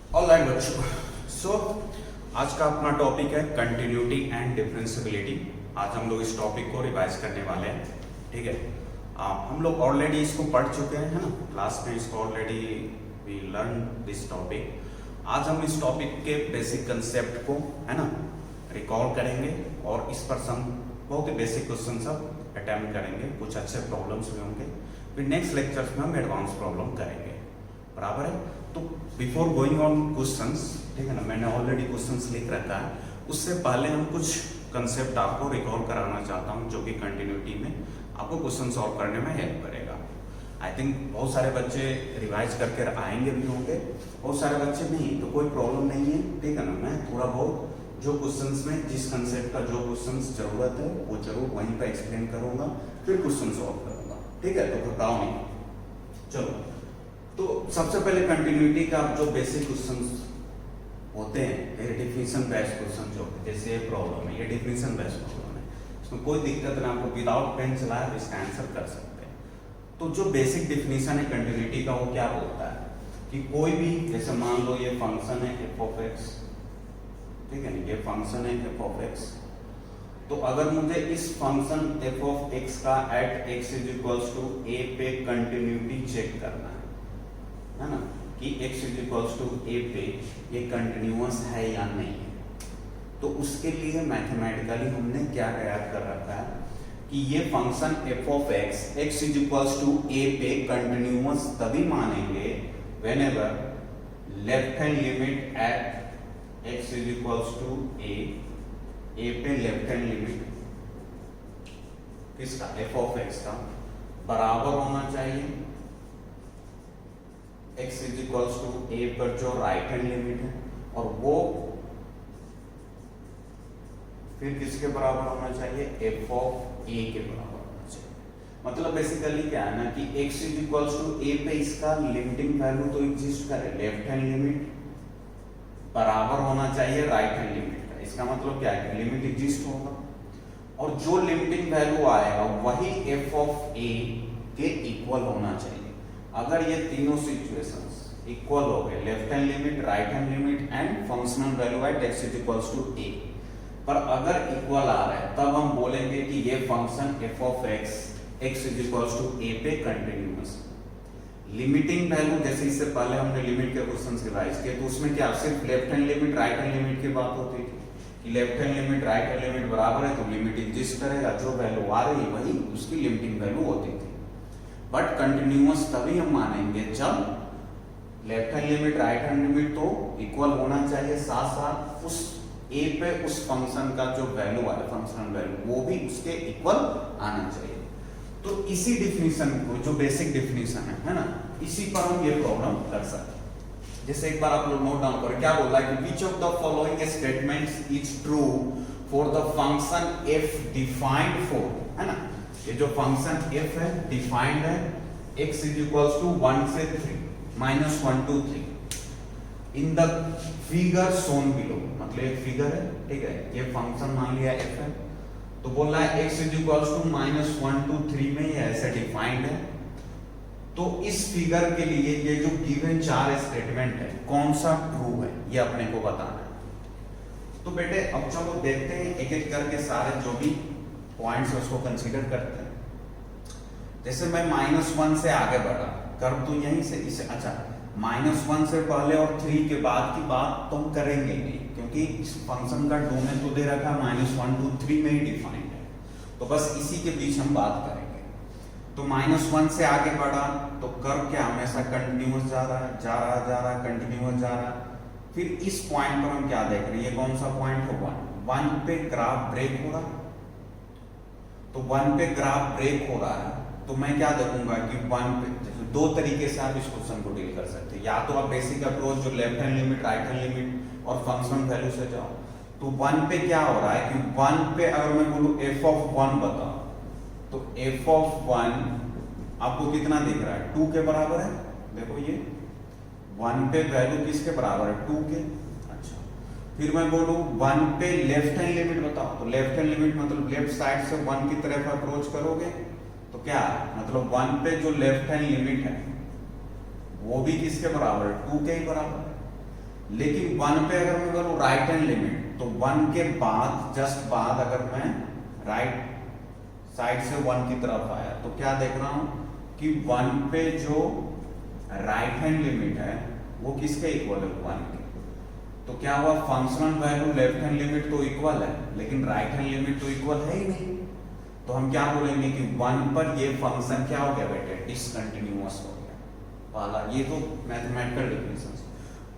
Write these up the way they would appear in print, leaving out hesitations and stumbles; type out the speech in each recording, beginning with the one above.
Alright बच्चों, सो आज का अपना टॉपिक है कंटिन्यूटी एंड डिफरेंशिएबिलिटी। आज हम लोग इस टॉपिक को रिवाइज करने वाले हैं। ठीक है, हम लोग ऑलरेडी इसको पढ़ चुके हैं, है ना, क्लास में इसको already we learn this topic. आज हम इस टॉपिक के बेसिक कंसेप्ट को, है ना, रिकॉल करेंगे और इस पर हम बहुत ही बेसिक क्वेश्चन सब अटेम्प्ट करेंगे। कुछ अच्छे प्रॉब्लम्स भी होंगे, फिर नेक्स्ट लेक्चर्स में हम एडवांस प्रॉब्लम करेंगे। बराबर है। तो बिफोर गोइंग ऑन क्वेश्चंस, ठीक है ना, मैंने ऑलरेडी क्वेश्चंस लिख रखा है। उससे पहले हम कुछ कंसेप्ट आपको रिकॉल कराना चाहता हूं जो कि कंटिन्यूटी में आपको क्वेश्चन सॉल्व करने में हेल्प करेगा। आई थिंक बहुत सारे बच्चे रिवाइज करके आएंगे भी होंगे, बहुत सारे बच्चे नहीं, तो कोई प्रॉब्लम नहीं है। ठीक है ना, मैं थोड़ा बहुत जो क्वेश्चंस में जिस कंसेप्ट का जो क्वेश्चंस जरूरत है वो जरूर वहीं पर एक्सप्लेन करूंगा, फिर क्वेश्चन सॉल्व करूंगा। ठीक है, तो घबराओ नहीं। चलो, तो सबसे पहले कंटिन्यूटी का जो बेसिक क्वेश्चंस होते हैं, ये डिफिनेशन बेस्ड क्वेश्चन जो होते हैं, जैसे ये प्रॉब्लम है, ये डिफिनेशन बेस्ड प्रॉब्लम है, इसमें कोई दिक्कत ना, आपको विदाउट पेन चलाए इसका आंसर कर सकते हैं। तो जो बेसिक डिफिनेशन है कंटिन्यूटी का, वो क्या बोलता है कि कोई भी, जैसे मान लो ये फंक्शन है एफ ऑफ एक्स, ठीक है ना, ये फंक्शन है एफ ऑफ एक्स। तो अगर मुझे इस फंक्शन एफ ऑफ एक्स का at X is equals to A पे कंटिन्यूटी चेक करना है ना, कि x is equals to A पे ये कंटिन्यूअस है या नहीं है, तो उसके लिए मैथमेटिकली हमने क्या याद कर रखा है कि ये function f of x is equals to A पे कंटिन्यूअस तभी मानेंगे whenever left hand limit at x is equals to A पे लेफ्ट हैंड लिमिट किसका, f ऑफ x का बराबर होना चाहिए x is equals to A पर जो राइट हैंड लिमिट है, और वो फिर किसके बराबर होना चाहिए, f ऑफ a के बराबर होना चाहिए। मतलब बेसिकली क्या है ना कि x is equals to a पे इसका लिमिटिंग वैल्यू तो एग्जिस्ट करे, लेफ्ट हैंड लिमिट बराबर होना चाहिए राइट हैंड लिमिट का। इसका मतलब क्या है, लिमिट एग्जिस्ट होगा और जो लिमिटिंग वैल्यू आएगा वही f ऑफ a के इक्वल होना चाहिए। अगर ये तीनों सिचुएशंस इक्वल हो गए, left hand limit, right hand limit and functional value at x is equals to a, पर अगर इक्वल आ रहा है तब हम बोलेंगे कि ये function f of x is equals to a पे कंटिन्यूअस। लिमिटिंग वैल्यू, जैसे इससे पहले हमने लिमिट के क्वेश्चंस रिवाइज किए, तो उसमें क्या सिर्फ left hand limit right hand limit की बात होती थी कि left hand limit right hand limit बराबर है तो लिमिट एग्जिस्ट करेगा, जो वैल्यू आ रही है वही उसकी लिमिटिंग वैल्यू होती थी। बट कंटिन्यूअस तभी हम मानेंगे जब left hand limit right hand limit तो इक्वल होना चाहिए, साथ साथ उस a पे उस फंक्शन का जो वैल्यू आए, फंक्शनल वैल्यू, वो भी उसके इक्वल आना चाहिए। तो इसी डिफिनीशन को, जो बेसिक डिफिनीशन है ना, इसी पर हम ये प्रॉब्लम कर सकते हैं। जैसे एक बार आप लोग नोट डाउन करें, क्या बोल रहा है कि which of the following statements is true for the function f defined for, है ना, ये जो फंक्शन f है डिफाइंड है x इज इक्वल्स टू 1 से 3 minus 1 to 3 in the figure shown below. मतलब एक फिगर है, ठीक है, ये फंक्शन मान लिया f है, तो बोल रहा है x is equals to minus 1 to 3 में ये ऐसे डिफाइंड है। तो इस फिगर के लिए ये जो गिवन 4 स्टेटमेंट है कौन सा ट्रू है, ये अपने को बताना है। तो बेटे अब चलो देखते हैं एक एक करके सारे जो भी पॉइंट्स उसको कंसीडर करते हैं। जैसे मैं -1 से आगे बढ़ा, कर दूं यहीं से इसे, अच्छा -1 से पहले और 3 के बाद की बात तो हम करेंगे नहीं, क्योंकि इस फंक्शन का डोमेन तो दे रखा है -1 to 3 में ही डिफाइंड है, तो बस इसी के बीच हम बात करेंगे। तो -1 से आगे बढ़ा तो कर्व क्या हमेशा कंटिन्यूअस जा रहा, कंटिन्यूअस जा रहा। फिर इस पॉइंट पर हम क्या देख रहे हैं, ये कौन सा पॉइंट है, 1 पे ग्राफ ब्रेक हो रहा। तो 1 पे ग्राफ ब्रेक हो रहा है, तो मैं क्या देखूंगा कि 1 पे, दो तरीके से आप इस क्वेश्चन को डील कर सकते हैं। या तो आप बेसिक अप्रोच जो left hand limit right hand limit और फंक्शन वैल्यू से जाओ। तो 1 पे क्या हो रहा है कि 1 पे अगर मैं बोलूं f ऑफ 1 बताओ, तो f ऑफ 1 आपको कितना दिख रहा है, 2 के बराबर है। देखो ये 1 पे वैल्यू किसके बराबर है, 2 के। अच्छा, फिर मैं बोलूं 1 पे लेफ्ट हैंड लिमिट बताओ, तो लेफ्ट हैंड लिमिट मतलब लेफ्ट साइड से 1 की तरफ अप्रोच करोगे तो क्या मतलब 1 पे जो लेफ्ट हैंड लिमिट है वो भी किसके बराबर है, 2 के ही बराबर है। लेकिन 1 पे अगर मैं करूँ राइट हैंड लिमिट, तो 1 के बाद जस्ट बाद अगर मैं राइट साइड से 1 की तरफ आया तो क्या देख रहा हूं कि 1 पे जो राइट हैंड लिमिट है वो किसके इक्वल है, 1 के। तो क्या हुआ, functional value left hand limit तो इक्वल है लेकिन राइट हैंड लिमिट तो इक्वल है ही नहीं। तो हम क्या बोलेंगे कि 1 पर ये फंक्शन क्या हो गया बेटे, डिसकंटिन्यूअस हो गया वाला। ये तो मैथमेटिकल डेफिनेशन।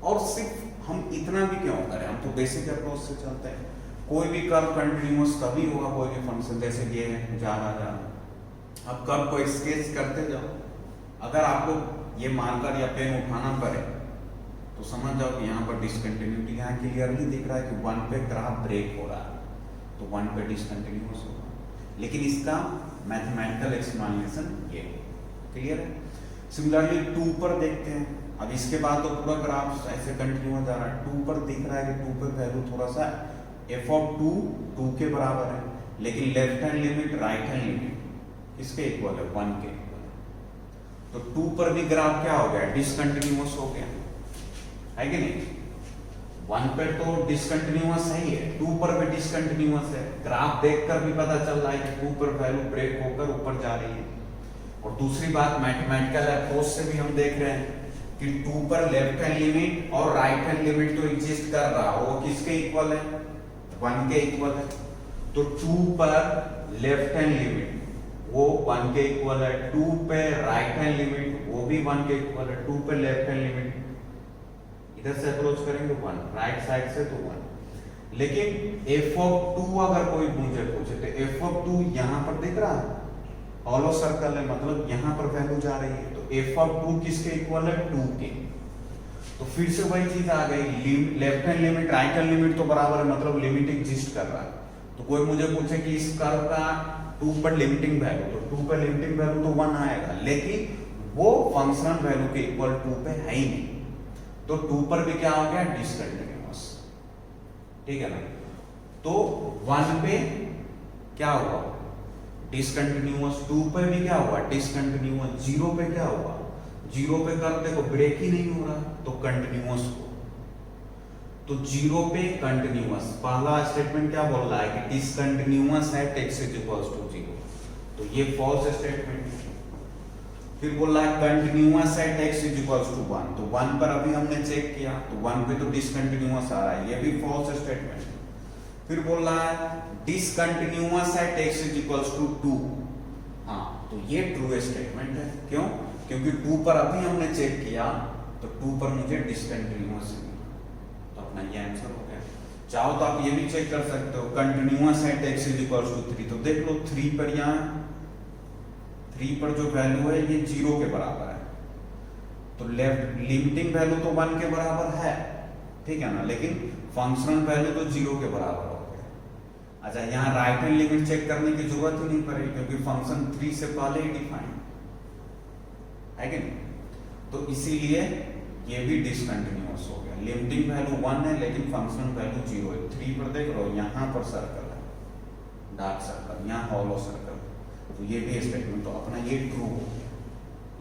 और सिर्फ हम इतना भी क्यों करें, हम तो बेसिक अप्रोच से चलते हैं। कोई भी कर्व कंटिन्यूअस तभी होगा, कोई भी फंक्शन जैसे ये है जा रहा। अब कर्व को स्केच करते जाओ, अगर आपको ये मार्कर या पेन उठाना पड़े तो समझ जाओ कि यहाँ पर डिसकंटिन्यूटी, यहाँ क्लियरली दिख रहा है कि 1 पे ग्राफ ब्रेक हो रहा है, तो 1 पे डिसकंटिन्यूअस होगा। लेकिन इसका मैथमेटिकल एक्सप्लेनेशन ये क्लियर है। सिमिलरली 2 पर देखते हैं। अब इसके बाद तो पूरा ग्राफ ऐसे कंटिन्यू जा रहा है। 2 पर दिख रहा है कि 2 पे वैल्यू थोड़ा सा f ऑफ 2 के बराबर है, लेकिन left hand limit right hand limit किसके इक्वल है, 1 के इक्वल है। तो 2 पर भी ग्राफ क्या हो गया, डिसकंटिन्यूअस हो गया है कि नहीं। 1 पे तो डिसकंटिन्यूअस ही है, 2 पर भी डिसकंटिन्यूअस है। ग्राफ देखकर भी पता चल रहा है कि 2 पर वैल्यू ब्रेक होकर ऊपर जा रही है। और दूसरी बात मैथमेटिकल अप्रोच से भी हम देख रहे हैं कि 2 पर लेफ्ट हैंड लिमिट और राइट हैंड लिमिट तो एग्जिस्ट कर रहा है, वो किसके इक्वल है, 1 के इक्वल है। तो 2 पर लेफ्ट हैंड लिमिट वो 1 के इक्वल है, 2 पे राइट हैंड लिमिट वो भी 1 के इक्वल है, 2 पे लेफ्ट हैंड लिमिट इधर से अप्रोच करेंगे 1, राइट साइड से तो 1। लेकिन f ऑफ 2 अगर कोई मुझे पूछे तो f ऑफ 2 यहां पर दिख रहा है, हॉलो सर्कल है, मतलब यहां पर वैल्यू जा रही है। तो f ऑफ 2 किसके इक्वल है, 2 के। तो फिर से वही चीज आ गई, left hand limit right hand limit तो बराबर है, मतलब लिमिट एग्जिस्ट कर रहा है। तो कोई मुझे पूछे कि इस कर्व का 2 पर लिमिटिंग वैल्यू, तो 2 पर लिमिटिंग वैल्यू तो 1 आएगा, लेकिन वो फंक्शनल वैल्यू के इक्वल 2 पे है ही नहीं। तो 2 पर भी क्या हो गया, डिसकंटिन्यूअस, ठीक है ना। तो 1 पे क्या हुआ, डिसकंटिन्यूअस, 2 पे भी क्या हुआ, डिसकंटिन्यूअस, 0 पे क्या हुआ, 0 पे कर देखो ब्रेक ही नहीं हो रहा, तो कंटिन्यूअस हो। तो 0 पे कंटिन्यूअस, पहला स्टेटमेंट क्या बोल रहा है कि डिसकंटिन्यूअस है x इज इक्वल्स टू 0, तो ये फॉल्स स्टेटमेंट है। फिर बोल रहा है कंटिन्यूअस है x इज इक्वल्स टू 1, तो 1 पर अभी हमने चेक किया तो 1 पे तो डिसकंटिन्यूअस आ रहा है, ये भी फॉल्स स्टेटमेंट। फिर बोल रहा है डिसकंटिन्यूअस है x इज इक्वल्स टू 2, हाँ तो ये ट्रू स्टेटमेंट है। क्यों, क्योंकि 2 पर अभी हमने चेक किया तो 2 पर मुझे डिसकंटिन्यूअस मिला, तो अपना ये आंसर हो गया। चाहो तो आप ये भी चेक कर सकते हो, कंटिन्यूअस है x इज इक्वल्स टू 3, तो देख लो 3 पर, यहाँ 3 पर जो वैल्यू है ये 0 के बराबर है, तो लेफ्ट लिमिटिंग वैल्यू तो 1 के बराबर है, ठीक है ना, लेकिन फंक्शनल वैल्यू तो 0 के बराबर हो गया। अच्छा, यहाँ राइट हैंड लिमिट चेक करने की जरूरत ही नहीं पड़ेगी क्योंकि फंक्शन 3 से पहले ही डिफाइन है कि नहीं। तो इसीलिए ये भी डिसकंटिन्यूअस हो गया, लिमिटिंग वैल्यू 1 है लेकिन फंक्शनल वैल्यू 0 है। 3 पर देख लो, यहाँ पर सर्कल है, डार्क सर्कल, यहाँ हॉलो सर्कल, तो ये भी स्टेटमेंट, तो अपना ये ट्रू हो गया।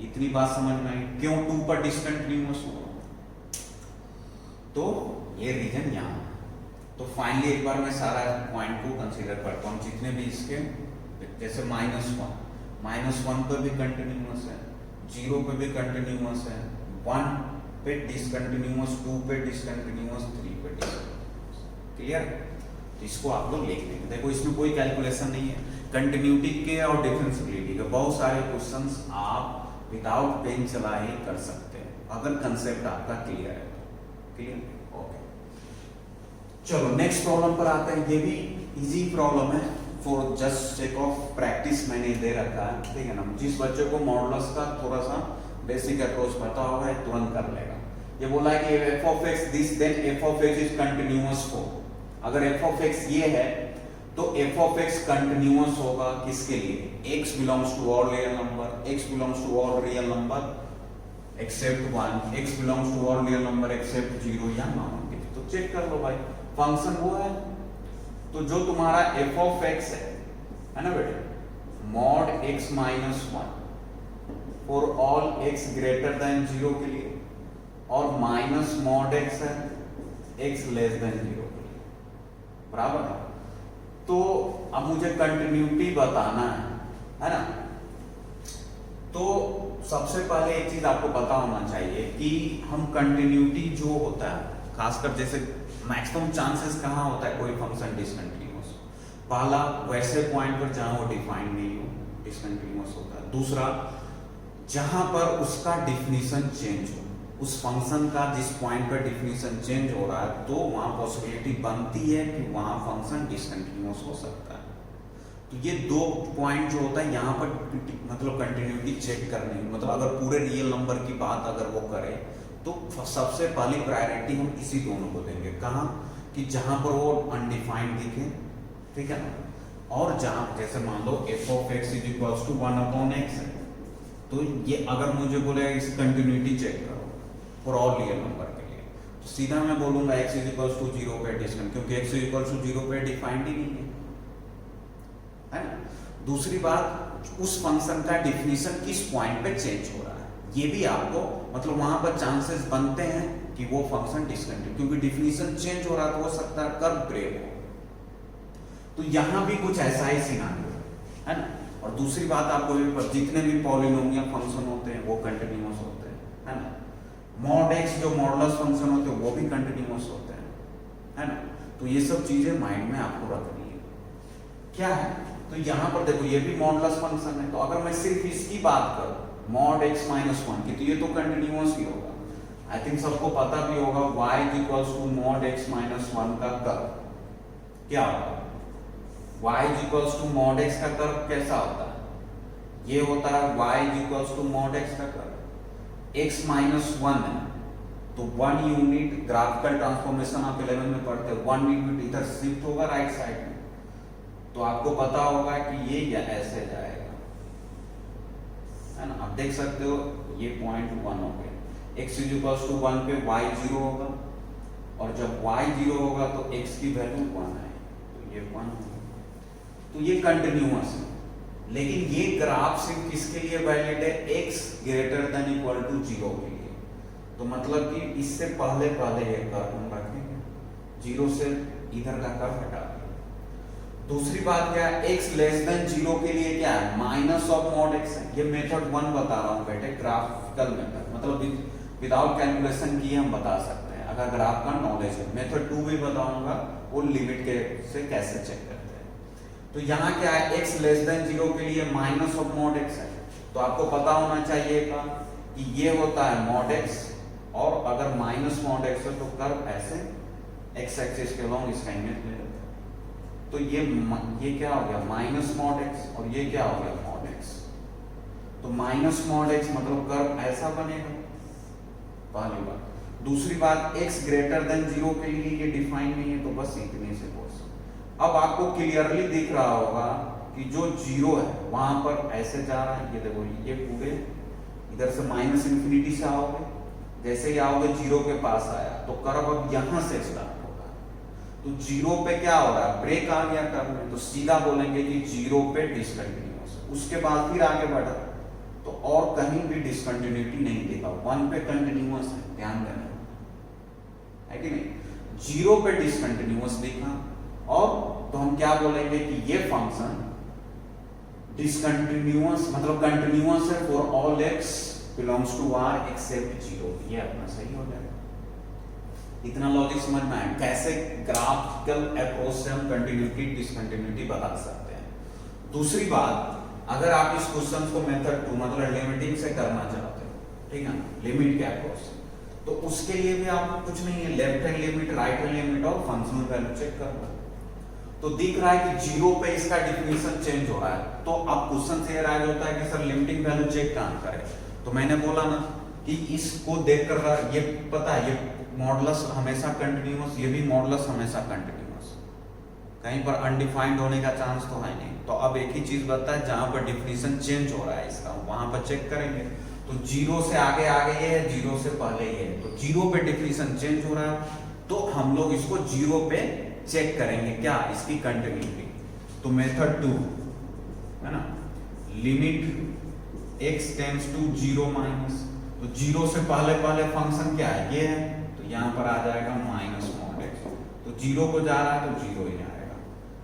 इतनी बात समझ में आई क्यों 2 पर डिसकंटिन्यूअस हुआ, तो ये रीजन यहाँ। तो फाइनली एक बार मैं सारा पॉइंट को कंसीडर करता हूँ, जितने भी इसके, जैसे -1 पर भी कंटिन्यूअस है, 0 पे भी कंटिन्यूअस है, 1 पे डिसकंटिन्यूअस, 2 पे डिसकंटिन्यूअस, 3 पे डिसकंटिन्यूअस, क्लियर। तो इसको आप लोग लिख लेंगे। देखो इसमें कोई कैलकुलेशन नहीं है, कंटिन्यूटी के और डिफरेंशिएबिलिटी के बहुत सारे क्वेश्चंस आप विदाउट पेन चलाए ही कर सकते हैं, अगर कंसेप्ट आपका क्लियर है तो। Clear, okay. चलो नेक्स्ट प्रॉब्लम पर आते हैं। ये भी इजी प्रॉब्लम है, for just sake of practice मैंने दे रखा है, ठीक है ना। जिस बच्चे को मॉडुलस का थोड़ा सा बेसिक अप्रोच पता होगा है तुरंत कर लेगा। ये बोला है कि f of x this then f of x is continuous हो। अगर f of x ये है तो f of x कंटिन्यूअस होगा किसके लिए, x belongs to all real number, x belongs to all real number except 1, x belongs to all real number except 0 या non negative. तो चेक कर लो भाई, फंक्शन वो है तो जो तुम्हारा f of x है ना बेटे, mod x minus 1 for all x greater then 0 के लिए, और माइनस mod x है x लेस देन 0 के लिए, बराबर है। तो अब मुझे कंटिन्यूटी बताना है ना। तो सबसे पहले एक चीज आपको पता होना चाहिए कि हम कंटिन्यूटी जो होता है, खासकर जैसे मैक्सिमम चांसेस कहाँ होता है कोई फंक्शन डिसकंटिन्यूअस, पहला वैसे पॉइंट पर जहां वो डिफाइंड नहीं हो, डिसकंटिन्यूअस होता है। दूसरा, जहां पर उसका डिफिनीशन चेंज हो, उस फंक्शन का जिस पॉइंट पर डिफिनीशन चेंज हो रहा है, तो वहां पॉसिबिलिटी बनती है कि वहां फंक्शन डिसकंटिन्यूअस हो सकता है। तो ये दो पॉइंट जो होता है यहाँ पर मतलब कंटिन्यूटी चेक करने, मतलब अगर पूरे रियल नंबर की बात अगर वो करे तो सबसे पहली प्रायोरिटी हम इसी दोनों को देंगे। कहाँ कि जहां पर वो अनडिफाइंड दिखे, ठीक है ना, और जहां जैसे मान लो f of x is equals to 1/x है, तो ये अगर मुझे बोले इस कंटिन्यूटी चेक करो फॉर ऑल रियल नंबर के लिए, तो सीधा मैं बोलूंगा x इज इक्वल्स टू 0 पे डिस्कंट, क्योंकि x इज इक्वल्स टू 0 पे डिफाइंड ही नहीं है ना। दूसरी बात, उस फंक्शन का डिफिनीशन किस पॉइंट पे चेंज हो रहा है, ये भी आपको मतलब वहां पर चांसेस बनते हैं कि वो फंक्शन डिसकंटिन्यू, क्योंकि डिफिनीशन चेंज हो रहा है तो हो सकता है कर्व ब्रेक हो। तो यहां भी कुछ ऐसा ही सिनारियो है ना। और दूसरी बात आपको भी, जितने भी पॉलिनोमियल फंक्शन होते हैं वो कंटिन्यूअस होते हैं, है ना। मॉड x जो मॉडुलस फंक्शन होते हैं वो भी कंटिन्यूअस होते हैं, है ना। तो ये सब चीजें माइंड में आपको रखनी है। क्या है, तो यहाँ पर देखो ये भी मॉडुलस फंक्शन है, तो अगर मैं सिर्फ इसकी बात करूं मॉड x माइनस 1 की, तो ये तो कंटिन्यूअस ही होगा। आई थिंक सबको पता भी होगा y is equals to mod x minus 1 का कर्व क्या होगा। y is equals to mod x का कर्व कैसा होता है, ये होता है y is equals to mod x का कर्व, x माइनस 1 है तो 1 यूनिट ग्राफिकल ट्रांसफॉर्मेशन आप 11 में पढ़ते हो, 1 यूनिट इधर शिफ्ट होगा राइट साइड में, तो आपको पता होगा कि ये या ऐसे जाएगा, है ना। आप देख सकते हो ये पॉइंट 1 हो गया, x इज इक्वल्स टू 1 पे y 0 होगा, और जब y 0 होगा तो x की वैल्यू 1 है, तो ये 1 होगा। तो ये कंटिन्यूअस है, लेकिन ये ग्राफ सिर्फ किसके लिए वैलिड है, x greater than equal to 0 के लिए। तो मतलब कि इससे पहले ये कर्व हम रखेंगे, 0 से इधर का कर्व हटा देंगे। दूसरी बात क्या है, x लेस देन 0 के लिए क्या है, माइनस ऑफ मॉड x है। ये मेथड 1 बता रहा हूं बेटे, ग्राफिकल मेथड, मतलब विदाउट कैलकुलेशन किए हम बता सकते हैं अगर ग्राफ का नॉलेज है। मेथड 2 भी बताऊंगा वो लिमिट के से कैसे चेक करते हैं। तो यहाँ क्या है, x लेस देन 0 के लिए माइनस ऑफ मॉड x है, तो आपको पता होना चाहिए कि ये होता है मॉड x, और अगर माइनस मॉड x है तो कर्व ऐसे x एक्सिस के लॉन्ग इसका इमेज ले लेते हैं। तो ये क्या हो गया माइनस मॉड x, और ये क्या हो गया मॉड x। तो माइनस मॉड x मतलब कर्व ऐसा बनेगा, पहली बात। दूसरी बात, x ग्रेटर देन 0 के लिए ये डिफाइन नहीं है, तो बस इतने से बस। अब आपको क्लियरली दिख रहा होगा कि जो 0 है वहां पर ऐसे जा रहा है, ये देखो ये पूरे इधर से माइनस इंफिनिटी से आओगे, जैसे ही आओगे 0 के पास आया तो कर्व अब यहां से स्टार्ट होगा। तो 0 पे क्या हो रहा है, ब्रेक आ गया कर्व में, तो सीधा बोलेंगे कि 0 पे डिसकंटिन्यूअस। उसके बाद फिर आगे बढ़ा तो और कहीं भी डिसकंटिन्यूटी नहीं देखा, 1 पे कंटिन्यूअस है, ध्यान देना है कि नहीं। 0 पे डिसकंटिन्यूअस देखा, और तो हम क्या बोलेंगे कि ये फंक्शन डिसकंटिन्यूअस मतलब कंटिन्यूअस है for all x belongs to r except 0। ये अपना सही हो जाएगा। इतना लॉजिक समझ में आया कैसे ग्राफिकल अप्रोच से हम कंटिन्यूटी डिसकंटिन्यूटी बता सकते हैं। दूसरी बात, अगर आप इस क्वेश्चन को मेथड 2 मतलब लिमिटिंग से करना चाहते हो, ठीक है, लिमिट के अप्रोच से, तो उसके लिए भी आपको कुछ नहीं है, left hand limit, right hand limit और फंक्शनल वैल्यू चेक करना। तो दिख रहा है कि 0 पे इसका डिफिनीशन चेंज हो रहा है, तो अब क्वेश्चन से राइज होता है कि सर लिमिटिंग वैल्यू चेक कहां करें। तो मैंने बोला ना कि इसको देखकर ये पता है, ये मॉडुलस हमेशा कंटिन्यूअस, ये भी मॉडुलस हमेशा कंटिन्यूअस, कहीं पर अनडिफाइंड होने का चांस तो है नहीं। तो अब एक ही चीज बताता है, जहां पर डिफिनीशन चेंज हो रहा है इसका वहां पर चेक करेंगे। तो 0 से आगे ये है, 0 से पहले ये है, तो 0 पे डिफिनीशन चेंज हो रहा है, तो हम लोग इसको 0 पे चेक करेंगे क्या, इसकी कंटिन्यूटी। तो मेथड 2 है ना, limit x tends to 0 minus, तो 0 से पहले फंक्शन क्या है, ये है, तो यहां पर आ जाएगा माइनस मॉड जीरो को जा रहा है तो जीरो ही आएगा।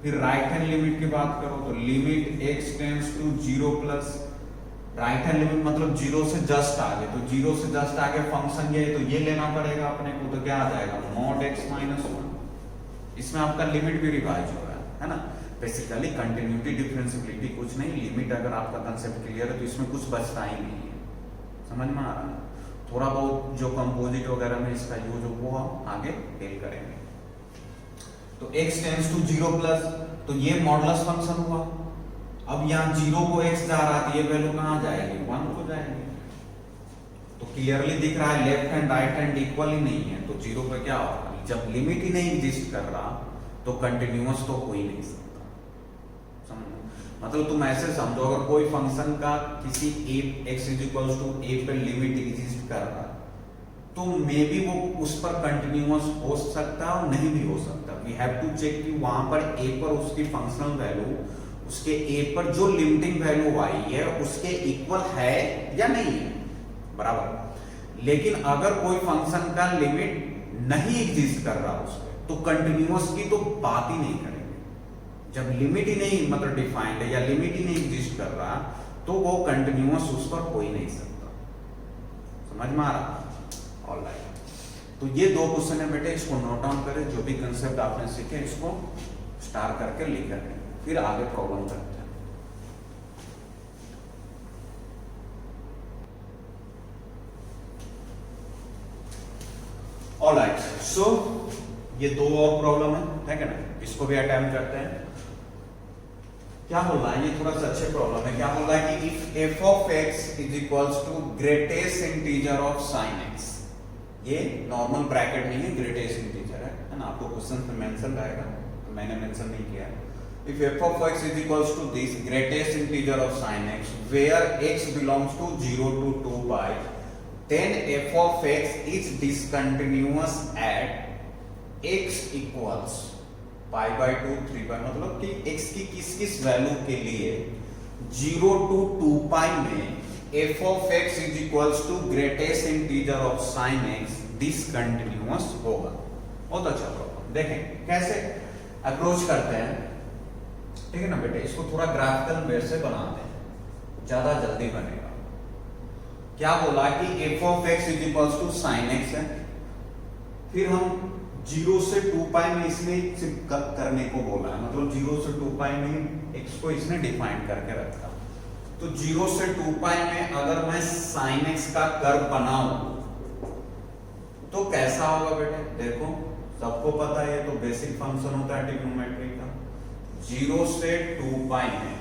फिर राइट हैंड लिमिट की बात करो तो limit x tends to zero plus right hand limit मतलब जीरो से जस्ट आगे, तो जीरो से जस्ट आगे फंक्शन ये है तो ये लेना पड़ेगा अपने को, तो क्या आ जाएगा मॉड x माइनस 1। इसमें आपका लिमिट भी रिवाइज हो रहा है ना। बेसिकली कंटिन्यूटी डिफरेंशिएबिलिटी कुछ नहीं, लिमिट अगर आपका कंसेप्ट क्लियर है तो इसमें कुछ बचता ही नहीं है। समझ में आ रहा है? थोड़ा बहुत जो कंपोजिट वगैरह में इसका यूज हो वो हम आगे डील करेंगे। तो x tends to zero plus, तो ये मॉडुलस फंक्शन हुआ। अब यहाँ जीरो को x जा रहा है, ये वैल्यू कहाँ जाएगी 1 को जाएगी। तो क्लियरली दिख रहा है left hand right hand equal ही नहीं है, तो जीरो पे क्या होगा, जब लिमिट ही नहीं एग्जिस्ट कर रहा तो कंटिन्यूअस तो हो ही नहीं सकता। मतलब तुम ऐसे समझो, अगर कोई फंक्शन का किसी x इक्वल्स टू a पे लिमिट एग्जिस्ट कर रहा तो मे बी वो उस पर कंटिन्यूअस हो सकता है और नहीं भी हो सकता। वी हैव टू चेक कि वहां पर a पर उसकी फंक्शनल वैल्यू उसके a पर जो लिमिटिंग वैल्यू आई है उसके इक्वल है या नहीं है, बराबर। लेकिन अगर कोई फंक्शन का लिमिट नहीं एग्जिस्ट कर रहा उस पर तो कंटिन्यूअस की तो बात ही नहीं करेंगे। जब लिमिट ही नहीं मतलब डिफाइंड है या लिमिट ही नहीं एग्जिस्ट कर रहा तो वो कंटिन्यूअस उस पर हो ही नहीं सकता। समझ में आ रहा? ऑलराइट, तो ये दो क्वेश्चन है बेटे, इसको नोट डाउन करें। जो भी कंसेप्ट आपने सीखे इसको स्टार करके लिख करें, फिर आगे प्रॉब्लम करते हैं। ऑलराइट, सो ये दो और प्रॉब्लम है ना, इसको भी अटेम्प्ट करते हैं। क्या बोल रहा है, ये थोड़ा सा अच्छे प्रॉब्लम है। क्या बोल रहा है कि if f of x is equals to greatest integer of sin x, ये नॉर्मल ब्रैकेट नहीं है, ग्रेटेस्ट इंटीजर है ना। आपको क्वेश्चन में मेंशन रहेगा, तो मैंने मेंशन नहीं किया है। If f of x is equals to this greatest integer of sin x, where x belongs to 0 to 2 pi, then f of x is discontinuous at x equals pi by 2 3 by, मतलब कि x की किस किस value के लिए 0 to 2 पाई में f of x is equals to greatest integer of sin x discontinuous होगा। बहुत अच्छा प्रॉब्लम, देखें कैसे अप्रोच करते हैं, ठीक है ना बेटे। इसको थोड़ा ग्राफिकल वे से बनाते हैं, ज्यादा जल्दी बनेगा। क्या बोला कि f of x is equals to sin x है, फिर हम 0 से 2 पाई में इसने करने को बोला है, मतलब 0 से 2 पाई में x को इसने डिफाइन करके रखा। तो 0 से 2 पाई में अगर मैं sin x का कर्व बनाऊं तो कैसा होगा बेटे? देखो सबको पता है, तो बेसिक फंक्शन होता है ट्रिग्नोमेट्री का। 0 से 2 पाई में,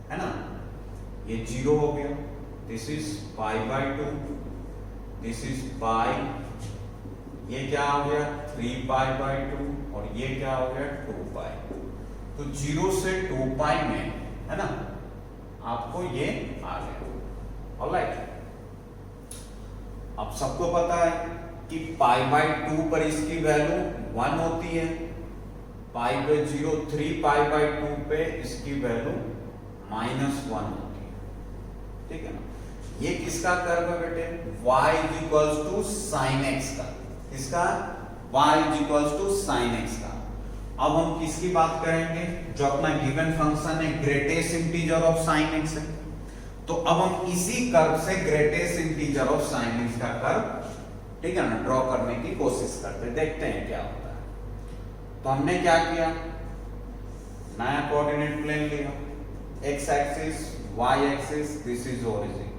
है ना, ये 0 हो गया, this is pi by 2, this is पाई, ये क्या हो गया 3 पाई बाई 2, और ये क्या हो गया 2 पाई। तो 0 से 2 पाई में, है ना, आपको ये आ गया। ऑलराइट, अब सबको पता है कि पाई बाई 2 पर इसकी वैल्यू 1 होती है, पाई पे 0 3 पाई बाई 2 पे इसकी वैल्यू -1 होती है, ठीक है ना। ये किसका कर्व है बेटे? y is equals to sin x का, इसका y is equals to sin x का। अब हम किसकी बात करेंगे? जो अपना गिवन फंक्शन है greatest integer of sin x है, तो अब हम इसी कर्व से greatest integer of sin x का कर्व, ठीक है ना, ड्रॉ करने की कोशिश करते हैं, देखते हैं क्या होता है। तो हमने क्या किया, नया कोऑर्डिनेट प्लेन लिया, x axis y axis, this is origin,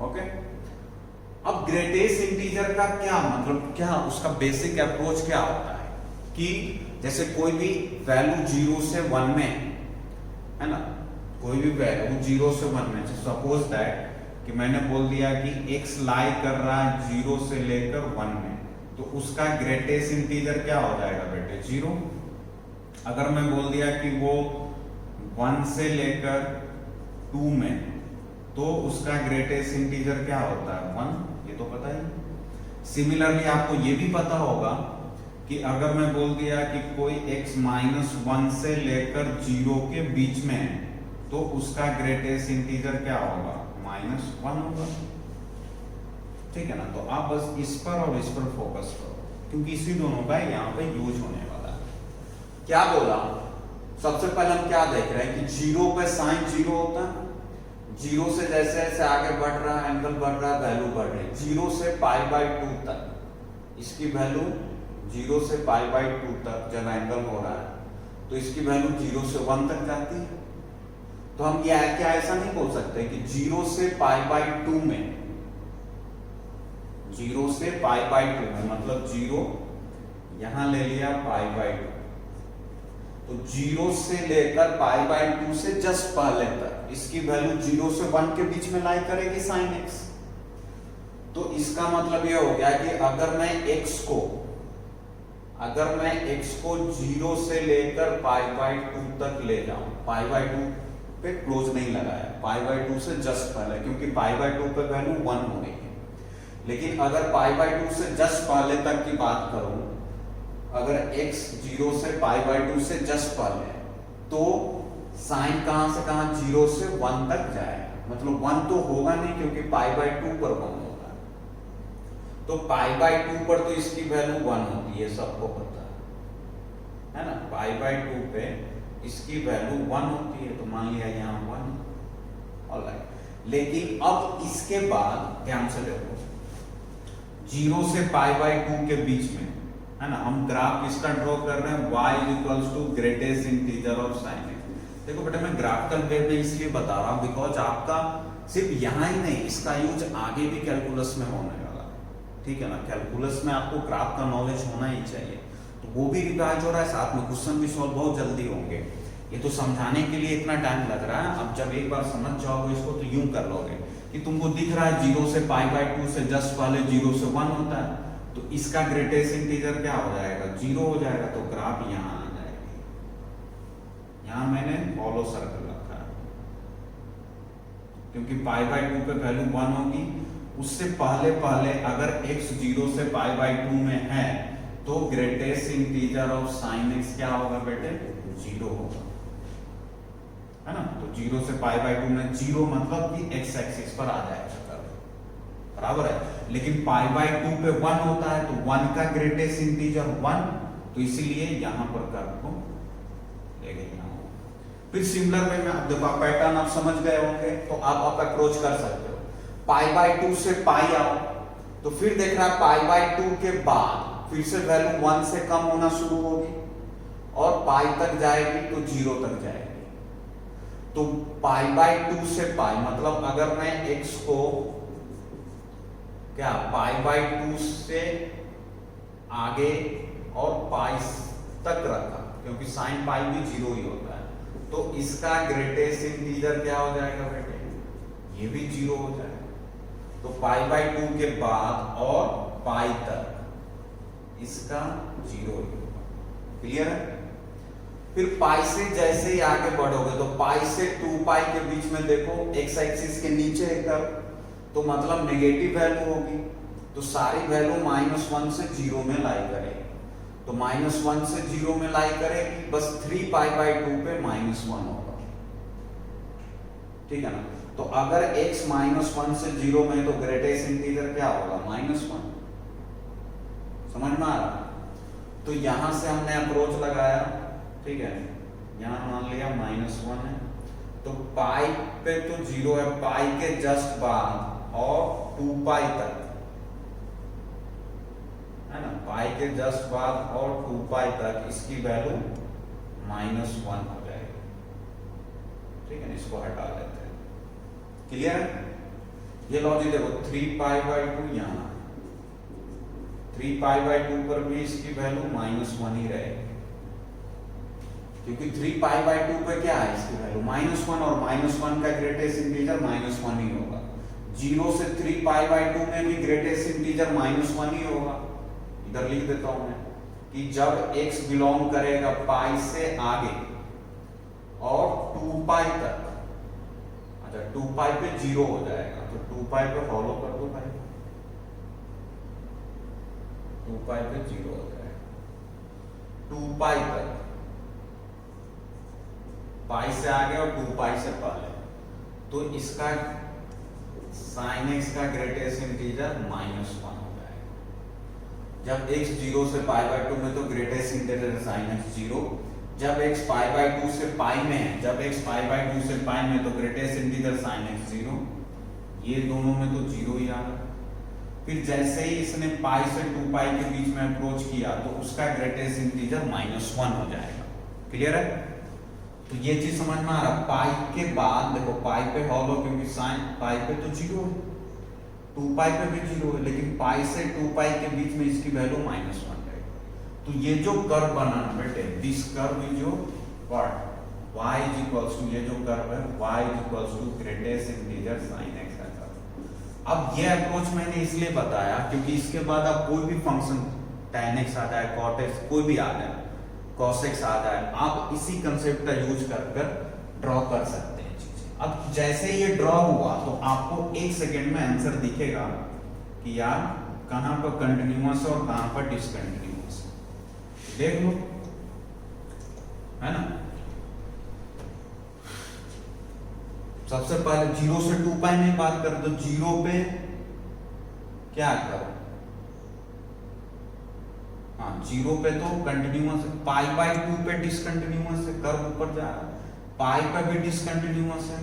okay. अब ग्रेटेस्ट इंटीजर का क्या मतलब, क्या उसका बेसिक अप्रोच क्या होता है कि जैसे कोई भी वैल्यू 0 से 1 में, है ना, कोई भी वैल्यू 0 से 1 में, सपोज दैट कि मैंने बोल दिया कि x लाई कर रहा है 0 से लेकर 1 में, तो उसका ग्रेटेस्ट इंटीजर क्या हो जाएगा बेटे? 0। अगर मैं बोल दिया कि वो 1 से लेकर 2 में, तो उसका ग्रेटेस्ट इंटीजर क्या होता है? 1, ये तो पता ही। सिमिलरली आपको ये भी पता होगा कि अगर मैं बोल दिया कि कोई x -1 से लेकर 0 के बीच में है, तो उसका ग्रेटेस्ट इंटीजर क्या होगा? -1 होगा, ठीक है ना। तो आप बस इस पर और इस पर फोकस करो, क्योंकि इसी दोनों का यहाँ पे यूज होने वाला है। क्या बोला, सबसे पहले हम क्या देख रहे हैं कि जीरो पे साइन जीरो होता है, जीरो से जैसे जैसे आगे बढ़ रहा है एंगल बढ़ रहा है, वैल्यू बढ़ रही है। जीरो से π/2 तक इसकी वैल्यू, जीरो से π/2 तक जब एंगल हो रहा है तो इसकी वैल्यू 0 से 1 तक जाती है। तो हम क्या ऐसा नहीं बोल सकते कि 0 से π/2 में, 0 से π/2 में मतलब 0 यहां ले लिया π/2, तो 0 से लेकर π/2 से जस्ट पहले तक इसकी वैल्यू 0 से 1 के बीच में लाई करेगी sin x। तो इसका मतलब यह हो गया कि अगर मैं x को 0 से लेकर π/2 तक ले जाऊं, π/2 पे क्लोज नहीं लगाया, π/2 से जस्ट पहले, क्योंकि π/2 पे वैल्यू 1 हो गई है। लेकिन अगर π/2 से जस्ट पहले तक की बात करूं, अगर x 0 से π/2 से जस्ट पहले, तो साइन कहां से कहां 0 से 1 तक जाएगा, मतलब 1 तो होगा नहीं क्योंकि π/2 पर 1 होगा, तो π/2 पर तो इसकी वैल्यू 1 होती है, सबको पता है ना। π/2 पे इसकी वैल्यू 1 होती है, तो मान लिया यहां 1, ऑलराइट। लेकिन अब इसके बाद ध्यान से देखो, 0 से π/2 के बीच में है ना, हम ग्राफ किसका ड्रॉ कर रहे हैं, y equals to greatest integer of sin x। देखो बेटा मैं ग्राफिकल वे में इसलिए बता रहा हूं बिकॉज आपका सिर्फ यहां ही नहीं, इसका यूज आगे भी कैलकुलस में होने वाला है, ठीक है ना। कैलकुलस में आपको ग्राफ का नॉलेज होना ही चाहिए, तो वो भी रिवाइज हो रहा है, साथ में क्वेश्चन भी सॉल्व बहुत जल्दी होंगे। ये तो समझाने के लिए इतना टाइम लग रहा है, अब जब एक बार समझ जाओगे इसको तो यूं कर लोगे कि तुमको दिख रहा है 0 से π/2 से जस्ट पहले 0 से 1 होता है, तो इसका ग्रेटेस्ट इंटीजर क्या हो जाएगा, 0 हो जाएगा, तो ग्राफ यहां आ जाएगी। यहां मैंने फॉलो सर्कल रखा है क्योंकि π/2 पे वैल्यू 1 होगी, उससे पहले अगर x 0 से π/2 में है तो greatest integer of sin x क्या होगा बेटे, 0 होगा, है ना। तो 0 से π/2 में 0 मतलब कि x एक्सिस पर आ जाएगा, बराबर है। लेकिन π/2 पे 1 होता है, तो 1 का ग्रेटेस्ट इंटीजर 1, तो इसीलिए यहां पर कर्व को ले गए। फिर सिमिलर वे में आप देखो, आप पैटर्न आप समझ गए होंगे, तो आप अप्रोच कर सकते हो। π/2 से पाई आओ, तो फिर देख रहा है π/2 के बाद फिर से वैल्यू 1 से कम होना शुरू होगी और पाई तक जाएगी तो 0 तक जाएगी। तो π/2 से पाई मतलब अगर मैं x को क्या π/2 से आगे और पाई तक रखा, क्योंकि साइन पाई भी 0 ही होता है, तो इसका ग्रेटेस्ट इंटीजर क्या हो जाएगा बेटे, ये भी 0 हो जाएगा। तो π/2 के बाद और पाई तक इसका 0 ही होगा, क्लियर है। फिर पाई से जैसे ही आगे बढ़ोगे तो पाई से 2π के बीच में देखो x एक्सिस के नीचे एक कर्व, तो मतलब नेगेटिव वैल्यू होगी, तो सारी वैल्यू -1 से 0 में लाई करेगी, तो -1 से 0 में लाई करेगी, बस 3π/2 पे -1 होगा, ठीक है ना। तो अगर x -1 से 0 में, तो ग्रेटेस्ट इंटीजर क्या होगा, -1, समझ में आ रहा। तो यहां से हमने अप्रोच लगाया, ठीक है, यहां मान लिया -1 है, तो पाई पे तो 0 है, पाई के जस्ट बाद और 2π तक, है ना, पाई के जस्ट बाद और 2π तक इसकी वैल्यू -1 हो जाएगी, ठीक है ना। इसको हटा लेते हैं, क्लियर है। ये लॉजिक देखो, 3π/2 यहां, 3π/2 पर भी इसकी वैल्यू -1 ही रहेगी, क्योंकि 3π/2 पे क्या है, इसकी वैल्यू -1 और -1 का ग्रेटेस्ट इंटीजर -1 ही होगा। 0 से 3π/2 में भी ग्रेटेस्ट इंटीजर -1 ही होगा। इधर लिख देता हूं मैं कि जब x बिलोंग करेगा पाई से आगे और 2π तक, अच्छा 2π पे 0 हो जाएगा, तो 2π पे फॉलो कर दो भाई, 2π पे 0 हो जाएगा, 2π तक, पाई से आगे और 2π से पहले, तो इसका sin x का ग्रेटेस्ट इंटीजर -1 हो जाएगा। जब x 0 से पाई बाय 2 में तो ग्रेटेस्ट इंटीजर साइन x 0, जब x पाई बाय 2 से पाई में है, जब x पाई बाय 2 से पाई में तो ग्रेटेस्ट इंटीजर साइन x 0, ये दोनों में तो 0 ही आ रहा है। फिर जैसे ही इसने पाई से 2 पाई के बीच में अप्रोच किया तो उसका ग्रेटेस्ट इंटीजर -1 हो जाएगा। क्लियर है? तो ये चीज समझ में आ रहा। पाई के बाद देखो पाई पे हॉलो क्योंकि साइन पाई पे तो 0 है, 2 पाई पे भी 0 है, लेकिन पाई से 2 पाई के बीच में इसकी वैल्यू -1 है। तो ये जो कर्व बना ना बेटे, दिस कर्व इज जो what y is equals to, ये जो कर्व है y is equals to greatest integer sin x है। अब ये अप्रोच मैंने इसलिए बताया क्योंकि इसके बाद आप कोई भी फंक्शन tan x आ जाए, cot x कोई भी आ जाए, cos x आ जाए, आप इसी कंसेप्ट का यूज कर ड्रॉ कर सकते हैं चीजें। अब जैसे ये ड्रॉ हुआ तो आपको 1 सेकेंड में आंसर दिखेगा कि यार कहां पर कंटिन्यूअस और कहां पर डिसकंटिन्यूअस, देख लो, है ना। सबसे पहले 0 से 2 पाई में बात करें तो 0 पे क्या करो, हाँ 0 पे तो कंटिन्यूअस है, पाई बाय 2 पे डिसकंटिन्यूअस है, कर्व ऊपर जा रहा है, पाई पे भी डिसकंटिन्यूअस है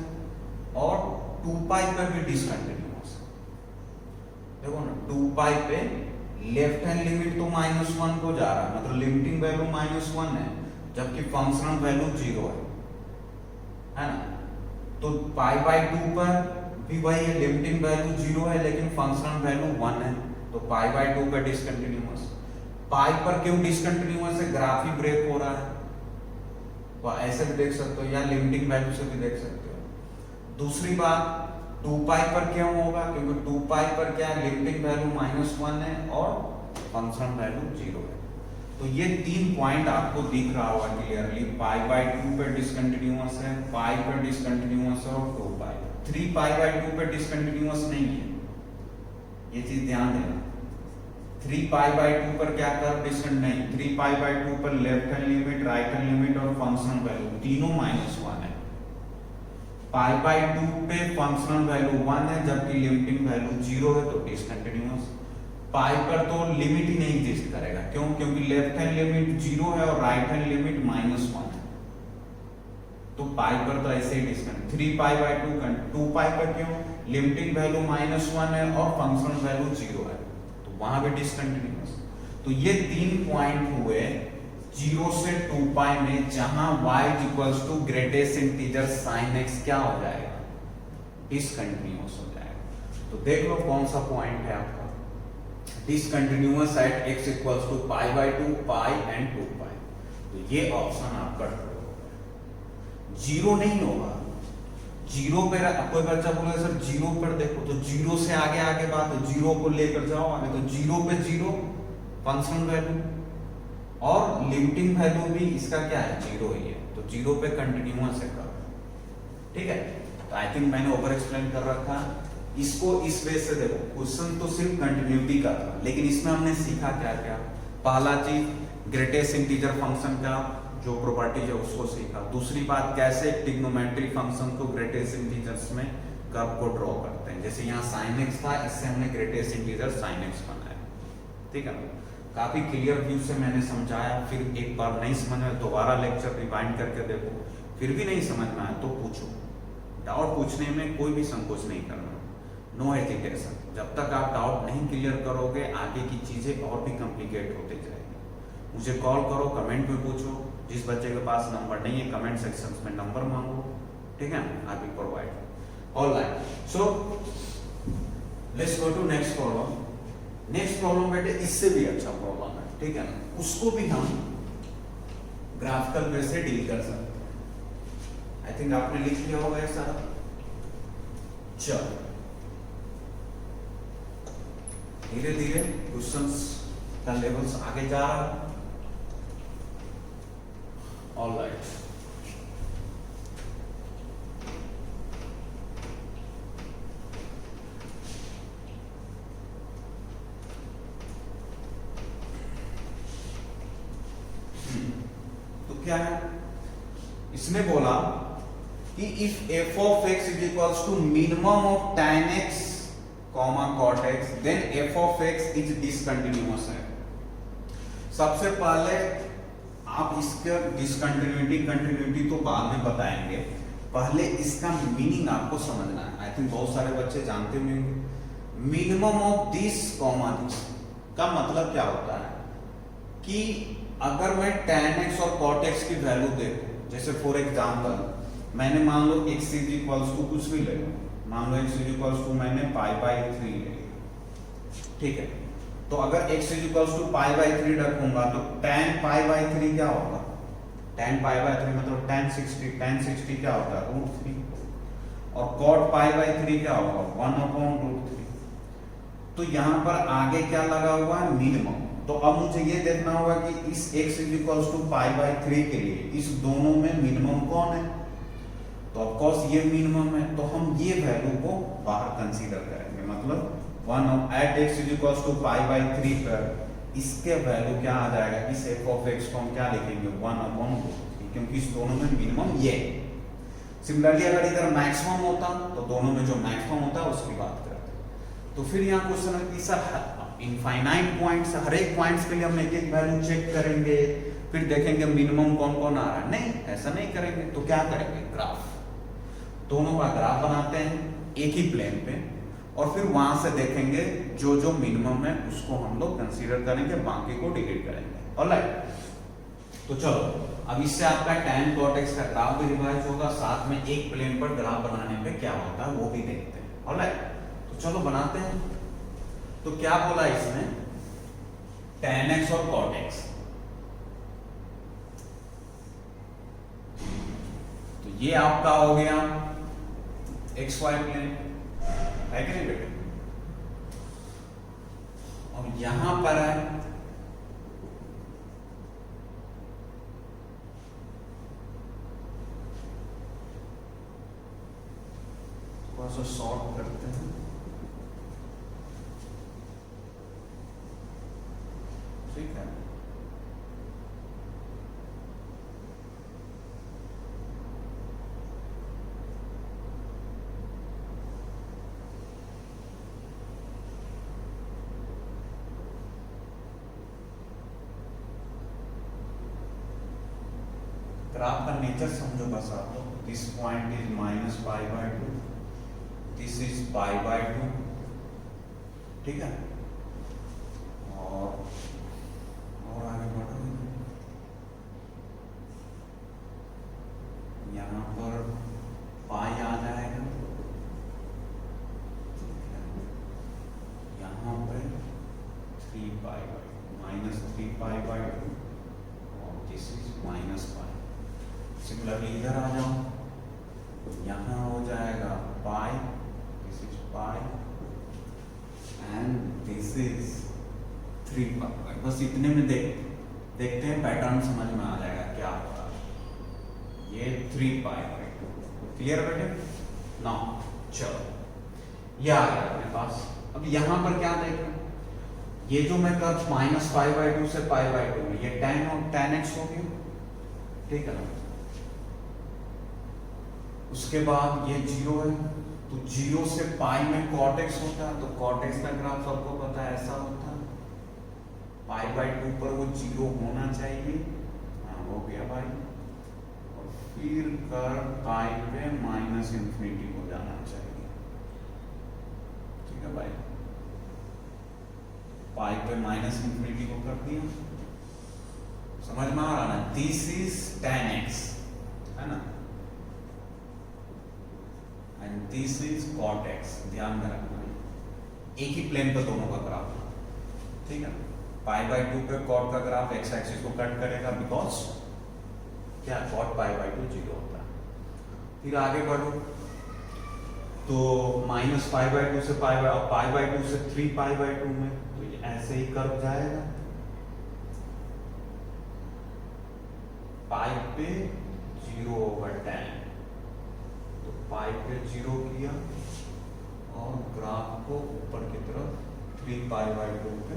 और 2 पाई पे भी डिसकंटिन्यूअस है। देखो ना 2 पाई पे लेफ्ट हैंड लिमिट तो -1 को जा रहा है, मतलब लिमिटिंग वैल्यू -1 है, जबकि फंक्शनल वैल्यू 0 है ना। तो पाई बाय 2 पर भी वही है, लिमिटिंग वैल्यू 0 है लेकिन फंक्शनल वैल्यू 1 है, तो पाई बाय 2 पर डिसकंटिन्यूअस। पाई पर क्यों डिसकंटिन्यूअस है, ग्राफ ही ब्रेक हो रहा है, तो ऐसे भी देख सकते हो या लिमिटिंग वैल्यू से भी देख सकते हो। दूसरी बात 2 पाई पर क्यों होगा, क्योंकि 2 पाई पर क्या लिमिटिंग वैल्यू -1 है और फंक्शनल वैल्यू 0 है। तो ये 3 पॉइंट आपको दिख रहा होगा क्लियरली, पाई बाय 2 पे डिसकंटिन्यूअस है, पाई पर डिसकंटिन्यूअस है और 2 पाई। 3 पाई बाय 2 पे डिसकंटिन्यूअस नहीं है, ये चीज ध्यान देना। 3 पाई बाय 2 पर क्या कर डिसकंट नहीं, 3 पाई बाय 2 पर left hand limit, right hand limit और फंक्शनल वैल्यू तीनों -1 है। पाई बाय 2 पे फंक्शनल वैल्यू 1 है जबकि लिमिटिंग वैल्यू 0 है, तो डिसकंटिन्यूअस। पाई पर तो लिमिट ही नहीं एग्जिस्ट करेगा, क्यों, क्योंकि लेफ्ट हैंड लिमिट 0 है और राइट हैंड लिमिट -1 है, तो पाई पर तो ऐसे ही डिसकंटिन्यूअस। 3 पाई बाय 2 पाई पर क्यों, लिमिटिंग वैल्यू -1 है और फंक्शनल वैल्यू 0 है, तो वहां भी डिसकंटिन्यूअस। तो ये 3 पॉइंट हुए 0 से 2 पाई में, जहां y equals to greatest integer sin x क्या हो जाएगा, डिसकंटिन्यूअस हो जाएगा। तो देख लो कौन सा पॉइंट है आपका discontinuous at x equals to pi by 2 pi and 2 pi. तो ये ऑप्शन आपका ट्रू होगा, 0 नहीं होगा। 0 पे कोई बच्चा बोले सर 0 पर देखो, तो 0 से आगे आगे बात है, 0 को लेकर जाओ आगे, तो 0 पे 0 फंक्शनल वैल्यू और लिमिटिंग वैल्यू भी इसका क्या है 0 ही है, तो 0 पे कंटिन्यूअस है कर्व। ठीक है, तो आई थिंक मैंने ओवर एक्सप्लेन कर रखा। इसको इस वे से देखो, क्वेश्चन तो सिर्फ कंटिन्यूटी का था, लेकिन इसमें हमने सीखा क्या क्या। पहला चीज ग्रेटेस्ट इंटीजर फंक्शन का जो प्रॉपर्टीज है उसको सीखा। दूसरी बात कैसे ट्रिग्नोमेट्री फंक्शन को ग्रेटेस्ट इंटीजर्स में कर्व को ड्रॉ करते हैं, जैसे यहाँ sin x था, इससे हमने ग्रेटेस्ट इंटीजर sin x बनाया। ठीक है, काफी क्लियर व्यू से मैंने समझाया। फिर एक बार नहीं समझ में दोबारा लेक्चर रिवाइंड करके देखो, फिर भी नहीं समझ में आया तो पूछो, डाउट पूछने में कोई भी संकोच नहीं करना, नो हेजिटेशन। जब तक आप डाउट नहीं क्लियर करोगे आगे की चीजें और भी कॉम्प्लिकेट होते जाएंगी। मुझे कॉल करो, कमेंट में पूछो, जिस बच्चे के पास नंबर नहीं है कमेंट सेक्शन में नंबर मांगो, ठीक है, I will provide. Alright, so let's go to next problem. Next problem बेटे इससे भी अच्छा प्रॉब्लम है, ठीक है ना, उसको भी हम ग्राफिकल वे से डील कर सकते हैं। आई थिंक आपने लिख लिया होगा ऐसा। चलो धीरे धीरे क्वेश्चंस का लेवल्स आगे जा रहा है। ऑलराइट, तो क्या है, इसने बोला कि if f of x is equals to minimum of tan x, cot x, then f of x is discontinuous है। सबसे पहले आप इसका डिसकंटिन्यूटी कंटिन्यूटी तो बाद में बताएंगे, पहले इसका मीनिंग आपको समझना है। आई थिंक बहुत सारे बच्चे जानते होंगे minimum of this comma this का मतलब क्या होता है कि अगर मैं tan x और cot x की वैल्यू देखूं, जैसे फॉर एग्जांपल मैंने मान लो x इज इक्वल्स टू कुछ भी ले लो, मान लो x इज इक्वल्स टू मैंने π/3 ले लिया, ठीक है। तो अगर x इज इक्वल्स टू π/3 रखूंगा तो tan π/3 क्या होगा, tan π/3 मतलब tan 60 क्या होता है √3 और cot π/3 क्या होगा 1/√3। तो यहां पर आगे क्या लगा हुआ है मिनिमम। तो अब मुझे ये देखना होगा कि इस x इज इक्वल्स टू π/3 के लिए इस दोनों में मिनिमम कौन है, तो ऑफ कोर्स ये मिनिमम है, तो हम ये वैल्यू को बाहर कंसीडर करेंगे। मतलब 1 at x is equals to π/3 पर इसके वैल्यू क्या आ जाएगा, इस f ऑफ x को हम क्या लिखेंगे 1/√3, क्योंकि इस दोनों में मिनिमम ये। सिमिलरली अगर इधर मैक्सिमम होता तो दोनों में जो मैक्सिमम होता है उसकी बात करते। तो फिर यहाँ क्वेश्चन है कि सर इनफाइनाइट पॉइंट्स, हर एक पॉइंट्स के लिए हम एक एक वैल्यू चेक करेंगे, फिर देखेंगे मिनिमम कौन कौन आ रहा है। नहीं, ऐसा नहीं करेंगे। तो क्या करेंगे, ग्राफ, दोनों का ग्राफ बनाते हैं एक ही प्लेन पे, और फिर वहां से देखेंगे जो जो मिनिमम है उसको हम लोग कंसीडर करेंगे, बाकी को डिलीट करेंगे। ऑलराइट, तो चलो अब इससे आपका tan cot x का ग्राफ भी रिवाइज होगा, साथ में एक प्लेन पर ग्राफ बनाने पे क्या होता है वो भी देखते हैं। ऑलराइट, तो चलो बनाते हैं। तो क्या बोला इसमें, tan x और cot x, तो ये आपका हो गया xy प्लेन, है कि नहीं बेटे। और यहां पर है थोड़ा सा सॉर्ट करते हैं, ठीक है। ग्राफ का नेचर समझो बस आप लोग। This point is -π/2, this is π/2, ठीक है। और आगे बढ़ो, यहाँ पर पाई आ जाएगा, यहाँ पे 3π/2 -3π/2 और दिस इज -π। सिमिलरली इधर आ जाओ, यहाँ हो जाएगा pi, this is pi and this is 3π। बस इतने में देखते हैं, पैटर्न समझ में आ जाएगा क्या होगा। ये 3π/2 क्लियर बेटे ना। चलो ये आ गया अपने पास। अब यहाँ पर क्या देख रहे हैं, ये जो मैं कर्व -π/2 से π/2 में ये tan x हो गया, ठीक है ना। उसके बाद ये 0 है, तो 0 से पाई में cot x होता है, तो cot x का ग्राफ सबको पता है ऐसा होता है, π/2 पर वो 0 होना चाहिए, हाँ हो गया भाई। और फिर कर्व पाई पे -∞ हो जाना चाहिए, ठीक है भाई। पाई पे -∞ को कर दिया, समझ में आ रहा ना। दिस इज tan x, है ना, and this is cot x। ध्यान में रखना है, एक ही प्लेन पर दोनों का ग्राफ, ठीक है। π/2 पे cot का ग्राफ x एक्सिस को कट करेगा, बिकॉज क्या cot π/2 0 होता है। फिर आगे बढ़ो, तो -π/2 से π/2 से 3π/2 में, तो ये ऐसे ही कर्व जाएगा, पाई पे 0/tan, तो पाई पे 0 किया और ग्राफ को ऊपर की तरफ 3π/2 पे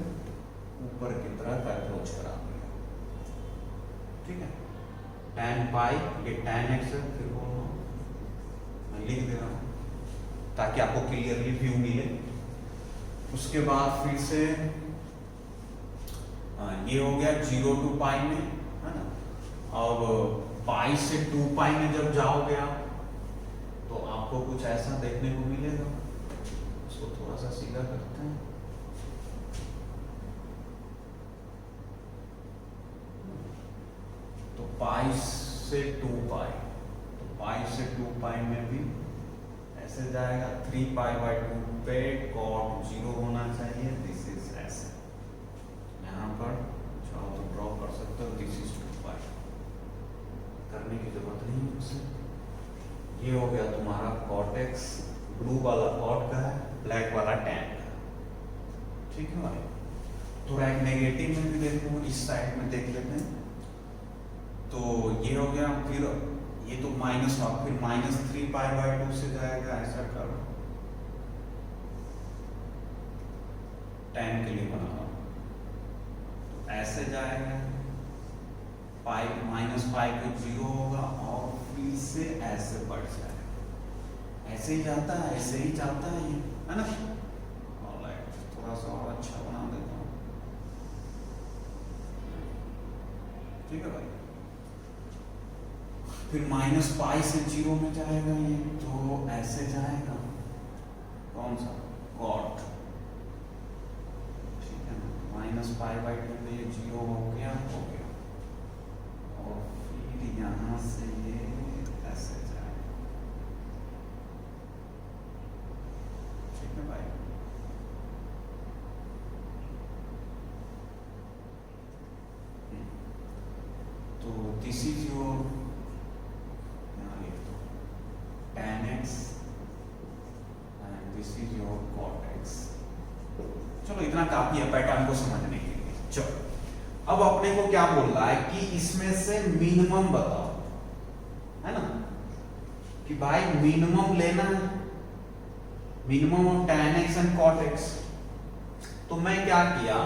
ऊपर की तरफ अप्रोच करा दिया, ठीक है। tan पाई ये tan x है, फिर बोलो मैं लिख दे रहा हूँ ताकि आपको क्लियरली व्यू मिले। उसके बाद फिर से ये हो गया 0 to पाई में, है ना। अब पाई से 2 पाई में जब जाओगे आप तो आपको कुछ ऐसा देखने को मिलेगा। इसको थोड़ा सा सीधा करते हैं। तो पाई से 2 पाई, तो पाई से 2 पाई में भी ऐसे जाएगा। 3 पाई बाई 2 पे कॉट 0 होना चाहिए। दिस इज ऐसे, यहाँ पर चाहो तो ड्रॉ कर सकते हो। दिस इज 2 पाई, करने की जरूरत नहीं है उसे। ये हो गया तुम्हारा कॉट एक्स, ब्लू वाला कॉट का है, ब्लैक वाला टैन का, ठीक है भाई। थोड़ा एक नेगेटिव में भी देखो, इस साइड में देख लेते हैं। तो ये हो गया, फिर ये तो माइनस हाफ, फिर -3 पाई बाई 2 से जाएगा। ऐसा करो, टैन के लिए बना रहा हूं, तो ऐसे जाएगा। पाई माइनस पाई को 0 होगा और फिर से ऐसे बढ़ जाएगा। ऐसे ही जाता है, ऐसे ही जाता है ये, है ना। ऑलराइट, थोड़ा सा और अच्छा बना देता हूँ, ठीक है भाई। फिर माइनस पाई से 0 में जाएगा ये, तो ऐसे जाएगा। कौन सा कॉट, ठीक है ना। माइनस पाई बाई 2 में ये 0 हो गया, हो गया। और फिर यहाँ से ये ऐसे जाए, ठीक है भाई। तो दिस इज योर, यहाँ लिख दो tan x and this is your cot x। चलो इतना काफी है पैटर्न को समझने के लिए। चलो अब अपने को क्या बोल रहा है कि इसमें से मिनिमम बताओ, है ना, कि भाई मिनिमम लेना है, minimum of tan x and cot x। तो मैं क्या किया,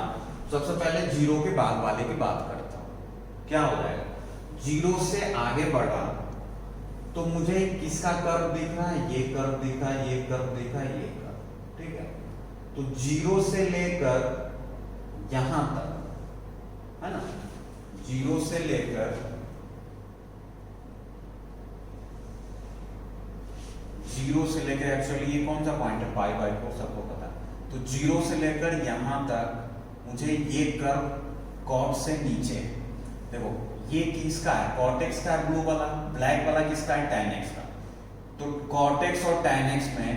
सबसे पहले 0 के बाद वाले की बात करता हूं। क्या हो जाएगा, 0 से आगे बढ़ा तो मुझे किसका कर्व दिख रहा है, ये कर्व दिख रहा है, ये कर्व दिख रहा है, ये कर्व, ठीक है। तो 0 से लेकर यहां तक, है ना, 0 से लेकर 0 से लेकर एक्चुअली ये कौन सा पॉइंट है, पाई बाई 4 सबको पता है। तो 0 से लेकर यहां तक मुझे ये कर्व कॉट से नीचे, देखो ये किसका है, कॉट एक्स का है ब्लू वाला, ब्लैक वाला किसका है, tan x का। तो कॉट एक्स और tan x में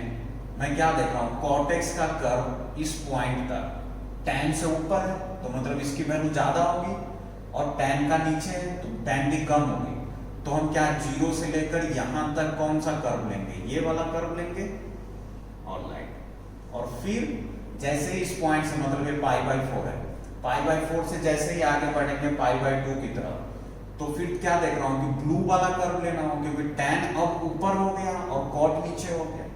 मैं क्या देख रहा हूं, कॉट एक्स का कर्व इस पॉइंट तक tan से ऊपर है, तो मतलब इसकी वैल्यू ज्यादा होगी, और tan का नीचे है तो tan भी कम होगी। तो हम क्या 0 से लेकर यहां तक कौन सा कर्व लेंगे, ये वाला कर्व लेंगे। ऑलराइट, और फिर जैसे इस पॉइंट से, मतलब ये पाई बाई 4 है, पाई बाई 4 से जैसे ही आगे बढ़ेंगे पाई बाई 2 की तरफ, तो फिर क्या देख रहा हूं कि ब्लू वाला कर्व लेना हो, क्योंकि tan अब ऊपर हो गया और cot नीचे हो गया।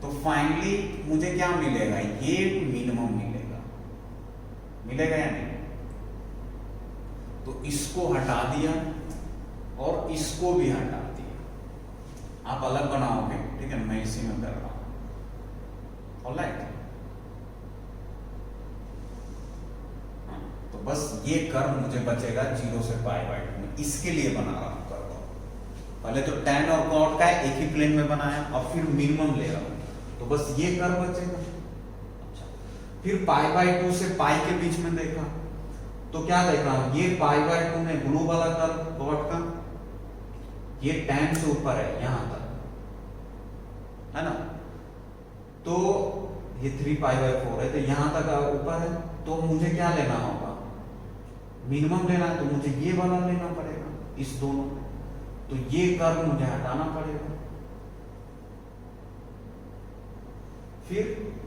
तो फाइनली मुझे क्या मिलेगा, ये मिनिमम मिलेगा, मिलेगा या नहीं। तो इसको हटा दिया और इसको भी हटा दिया, आप अलग बनाओगे, ठीक है, मैं इसी में कर रहा हूं। ऑलराइट, तो बस ये कर्व मुझे बचेगा 0 से पाई बाई 2 में, इसके लिए बना रहा हूं कर्व। पहले तो tan और cot का एक ही प्लेन में बनाया, अब फिर मिनिमम ले रहा हूं, तो बस ये कर्व बचेगा। अच्छा, फिर पाई बाई 2 से पाई के बीच में देखा, तो क्या देखा, ये पाई बाई 2 में ब्लू वाला कर्व cot का, ये tan से ऊपर है यहां तक, है ना। तो ये 3 पाई बाई 4 है, तो यहां तक ऊपर है, तो मुझे क्या लेना होगा, मिनिमम लेना है, तो मुझे ये वाला लेना पड़ेगा इस दोनों में। तो ये कर्व मुझे हटाना पड़ेगा। फिर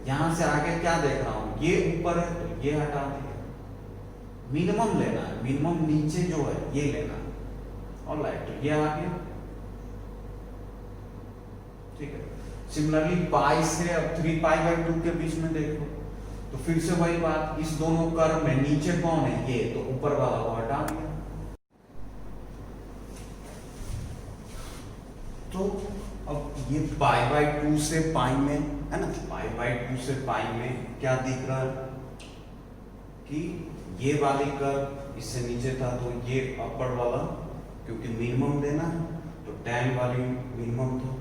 यहां से आगे क्या देख रहा हूं, ये ऊपर है तो ये हटा दिया। मिनिमम लेना है, मिनिमम नीचे जो है ये लेना है। ऑलराइट, तो ये आ गया, ठीक है। सिमिलरली पाई से अब 3 पाई बाई 2 के बीच में देखो, तो फिर से वही बात, इस दोनों कर्व में नीचे कौन है, ये, तो ऊपर वाला को हटा दिया। तो अब ये पाई बाई 2 से पाई में, है ना, पाई बाई 2 से पाई में क्या दिख रहा है कि ये वाली कर्व इससे नीचे था तो ये अपर वाला, क्योंकि मिनिमम देना तो tan वाली मिनिमम था,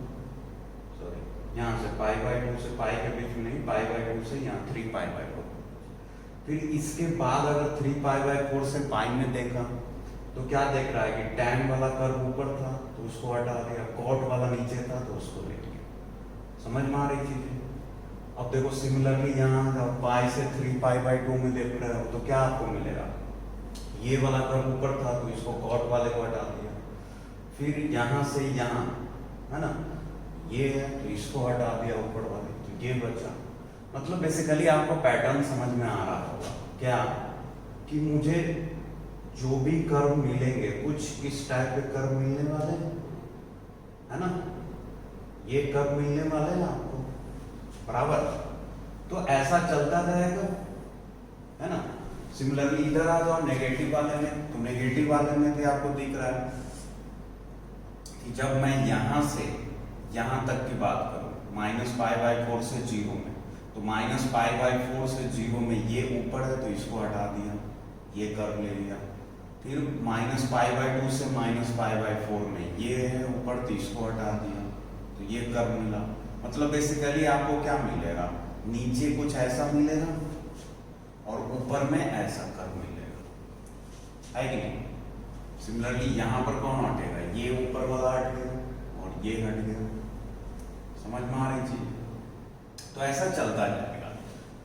सॉरी यहाँ से π/2 से पाई के बीच में नहीं, π/2 से यहाँ 3π/4। फिर इसके बाद अगर 3π/4 से पाई में देखा तो क्या देख रहा है कि tan वाला कर्व ऊपर था तो उसको हटा दिया, cot वाला नीचे था तो उसको ले लिया। समझ में आ रही चीज? अब देखो सिमिलरली यहाँ जब पाई से 3π/2 में देख रहे हो तो क्या आपको मिलेगा, ये वाला कर्व ऊपर था तो इसको cot वाले को हटा दिया, फिर यहाँ से यहाँ है ना ये है तो इसको हटा दिया ऊपर वाले, तो ये बचा। मतलब बेसिकली आपको पैटर्न समझ में आ रहा होगा क्या, कि मुझे जो भी कर्व मिलेंगे कुछ इस टाइप के कर्व मिलने वाले हैं, है ना, ये कर्व मिलने वाले हैं आपको बराबर, तो ऐसा चलता रहेगा, है ना। सिमिलरली इधर आ जाओ नेगेटिव वाले में, तो नेगेटिव वाले में भी आपको दिख रहा है कि जब मैं यहां से यहां तक की बात करूं -π/4 से 0 में, तो -π/4 से 0 में ये ऊपर है तो इसको हटा दिया, ये कर्व ले लिया, फिर -π/2 से -π/4 में ये है ऊपर तो इसको हटा दिया तो ये कर्व मिला। मतलब बेसिकली आपको क्या मिलेगा, नीचे कुछ ऐसा मिलेगा और ऊपर में ऐसा कर्व मिलेगा, है कि नहीं। सिमिलरली यहाँ पर कौन हटेगा, ये ऊपर वाला हट गया और ये हट गया, समझ में आ रही चीज। तो ऐसा चलता जाएगा।